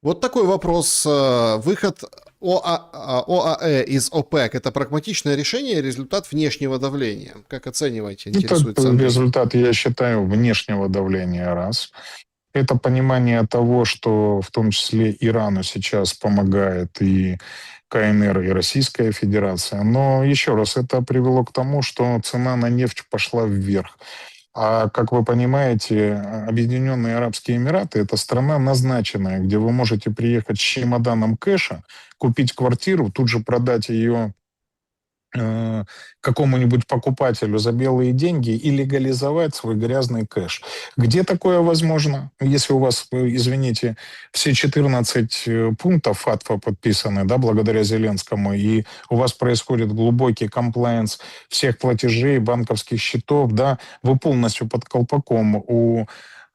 Вот такой вопрос. Выход ОАЭ из ОПЕК – это прагматичное решение, результат внешнего давления? Как оцениваете? Это Интересуется Андрей. результат, я считаю, внешнего давления, раз. Это понимание того, что в том числе Ирану сейчас помогает и КНР, и Российская Федерация. Но еще раз, это привело к тому, что цена на нефть пошла вверх. А как вы понимаете, Объединенные Арабские Эмираты – это страна назначенная, где вы можете приехать с чемоданом кэша, купить квартиру, тут же продать ее какому-нибудь покупателю за белые деньги и легализовать свой грязный кэш. Где такое возможно? Если у вас, извините, все 14 пунктов ФАТФа подписаны, да, благодаря Зеленскому, и у вас происходит глубокий комплаенс всех платежей, банковских счетов, да, вы полностью под колпаком у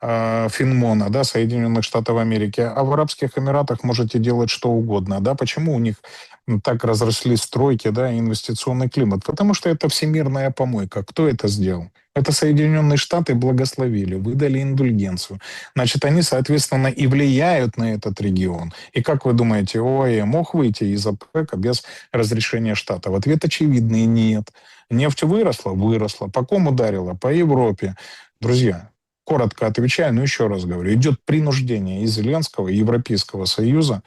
Финмона, да, Соединенных Штатов Америки, а в Арабских Эмиратах можете делать что угодно, да, почему у них так разрослись стройки, да, и инвестиционный климат? Потому что это всемирная помойка. Кто это сделал? Это Соединенные Штаты благословили, выдали индульгенцию. Значит, они, соответственно, и влияют на этот регион. И как вы думаете, ОАЭ мог выйти из ОПЕКа без разрешения Штатов? Ответ очевидный – нет. Нефть выросла? Выросла. По кому ударила? По Европе. Друзья, коротко отвечаю, но еще раз говорю, идет принуждение и Зеленского, и Европейского Союза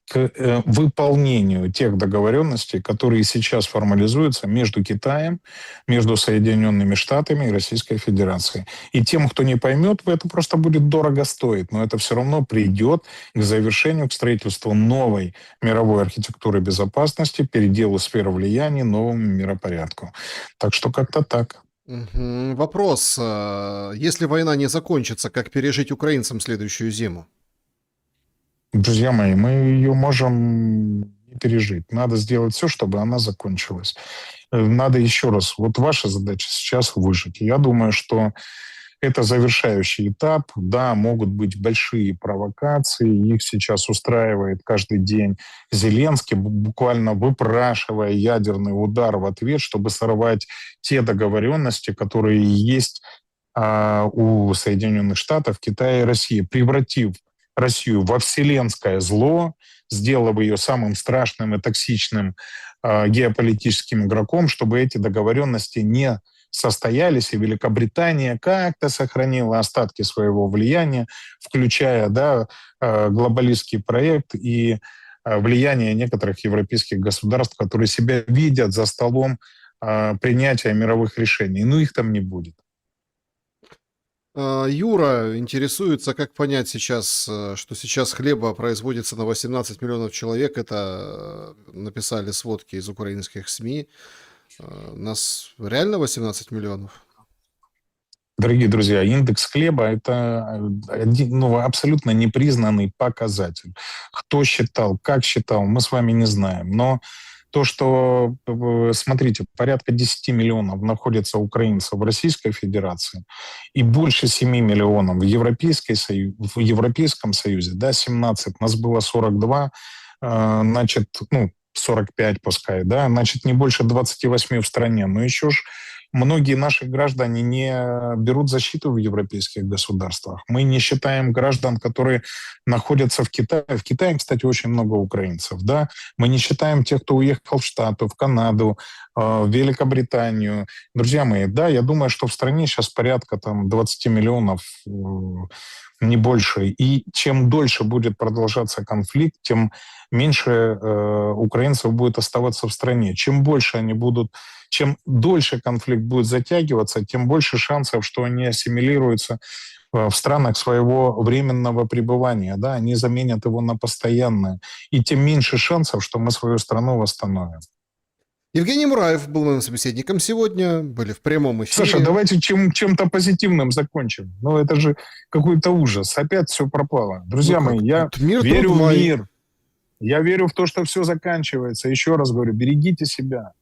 к выполнению тех договоренностей, которые сейчас формализуются между Китаем, между Соединенными Штатами и Российской Федерацией. И тем, кто не поймет, это просто будет дорого стоить, но это все равно придет к завершению, к строительству новой мировой архитектуры безопасности, переделу сфер влияния, новому миропорядку. Так что как-то так. Вопрос. Если война не закончится, как пережить украинцам следующую зиму? Друзья мои, мы ее можем не пережить. Надо сделать все, чтобы она закончилась. Надо еще раз, вот ваша задача сейчас выжить. Я думаю, что это завершающий этап. Да, могут быть большие провокации, их сейчас устраивает каждый день Зеленский, буквально выпрашивая ядерный удар в ответ, чтобы сорвать те договоренности, которые есть у Соединенных Штатов, Китая и России, превратив Россию во вселенское зло, сделав ее самым страшным и токсичным геополитическим игроком, чтобы эти договоренности не состоялись, и Великобритания как-то сохранила остатки своего влияния, включая, да, глобалистский проект и влияние некоторых европейских государств, которые себя видят за столом принятия мировых решений. Но их там не будет. Юра интересуется, как понять сейчас, что сейчас хлеба производится на 18 миллионов человек. Это написали сводки из украинских СМИ. Нас реально 18 миллионов? Дорогие друзья, индекс хлеба – это абсолютно непризнанный показатель. Кто считал, как считал, мы с вами не знаем. Но то, что, смотрите, порядка 10 миллионов находится украинцев в Российской Федерации и больше 7 миллионов в Европейском Союзе, да, 17, нас было 42, значит, 45 пускай, да, значит, не больше 28 в стране. Но еще ж многие наши граждане не берут защиту в европейских государствах. Мы не считаем граждан, которые находятся в Китае. В Китае, кстати, очень много украинцев, да. Мы не считаем тех, кто уехал в Штаты, в Канаду, в Великобританию. Друзья мои, да, я думаю, что в стране сейчас порядка там 20 миллионов, не больше. И чем дольше будет продолжаться конфликт, тем меньше украинцев будет оставаться в стране. Чем дольше конфликт будет затягиваться, тем больше шансов, что они ассимилируются в странах своего временного пребывания, да, они заменят его на постоянное, и тем меньше шансов, что мы свою страну восстановим. Евгений Мураев был моим собеседником сегодня, были в прямом эфире. Саша, давайте чем-то позитивным закончим. Ну, это же какой-то ужас. Опять все пропало. Друзья мои, я верю в мир. Я верю в то, что все заканчивается. Еще раз говорю, берегите себя.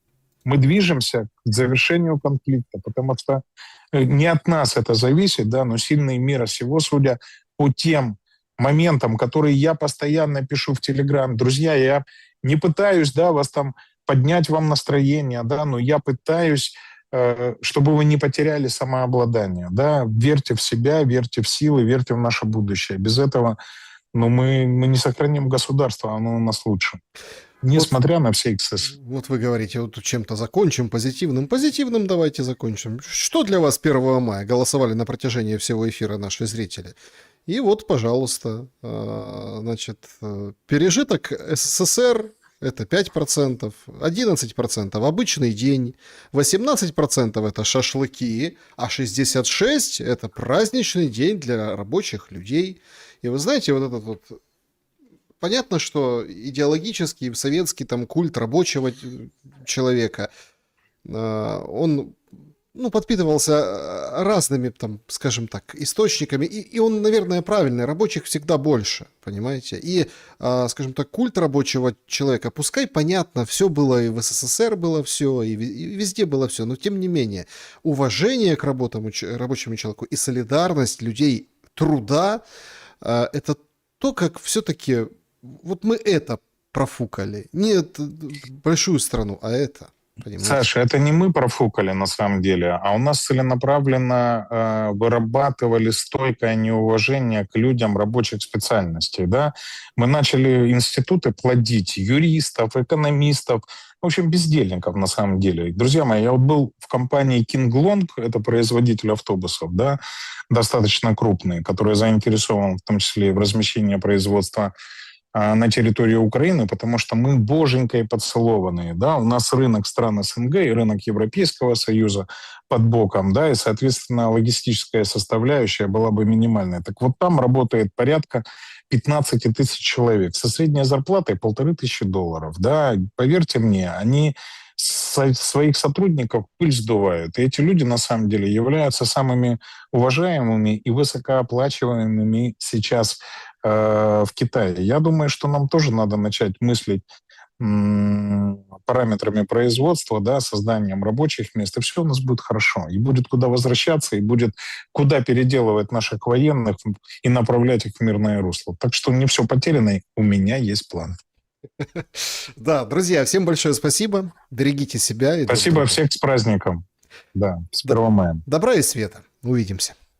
Мы движемся к завершению конфликта, потому что не от нас это зависит, да, но сильные мира сего, судя по тем моментам, которые я постоянно пишу в Телеграм. Друзья, я не пытаюсь, да, вас там поднять вам настроение, да, но я пытаюсь, чтобы вы не потеряли самообладание, да, верьте в себя, верьте в силы, верьте в наше будущее. Без этого, ну, мы не сохраним государство, оно у нас лучше. Несмотря на все эксцессы. Вот вы говорите, вот чем-то закончим, позитивным. Позитивным давайте закончим. Что для вас 1 мая? Голосовали на протяжении всего эфира наши зрители. И вот, пожалуйста, значит, пережиток СССР – это 5%, 11% обычный день, 18% это шашлыки, а 66% это праздничный день для рабочих людей. И вы знаете, вот этот вот... Понятно, что идеологический советский там культ рабочего человека, он, ну, подпитывался разными, там, скажем так, источниками, и он, наверное, правильный, рабочих всегда больше, понимаете? И, скажем так, культ рабочего человека, пускай, понятно, все было, и в СССР было все, и везде было все, но тем не менее, уважение к рабочему человеку и солидарность людей труда, это то, как все-таки... Вот мы это профукали. Не большую страну, а это. Понимаете? Саша, это не мы профукали на самом деле, а у нас целенаправленно вырабатывали стойкое неуважение к людям рабочих специальностей. Да? Мы начали институты плодить юристов, экономистов, в общем, бездельников на самом деле. Друзья мои, я вот был в компании King Long, это производитель автобусов, да, достаточно крупный, который заинтересован в том числе и в размещении производства на территории Украины, потому что мы боженькой поцелованные, да, у нас рынок стран СНГ и рынок Европейского Союза под боком, да, и, соответственно, логистическая составляющая была бы минимальная. Так вот там работает порядка 15 тысяч человек со средней зарплатой $1500, да, поверьте мне, они своих сотрудников пыль сдувают. И эти люди, на самом деле, являются самыми уважаемыми и высокооплачиваемыми сейчас в Китае. Я думаю, что нам тоже надо начать мыслить параметрами производства, да, созданием рабочих мест, и все у нас будет хорошо. И будет куда возвращаться, и будет куда переделывать наших военных и направлять их в мирное русло. Так что не все потеряно, у меня есть план. Да, друзья, всем большое спасибо. Берегите себя. Спасибо, всех с праздником. Да, с 1 мая. Добра и света. Увидимся.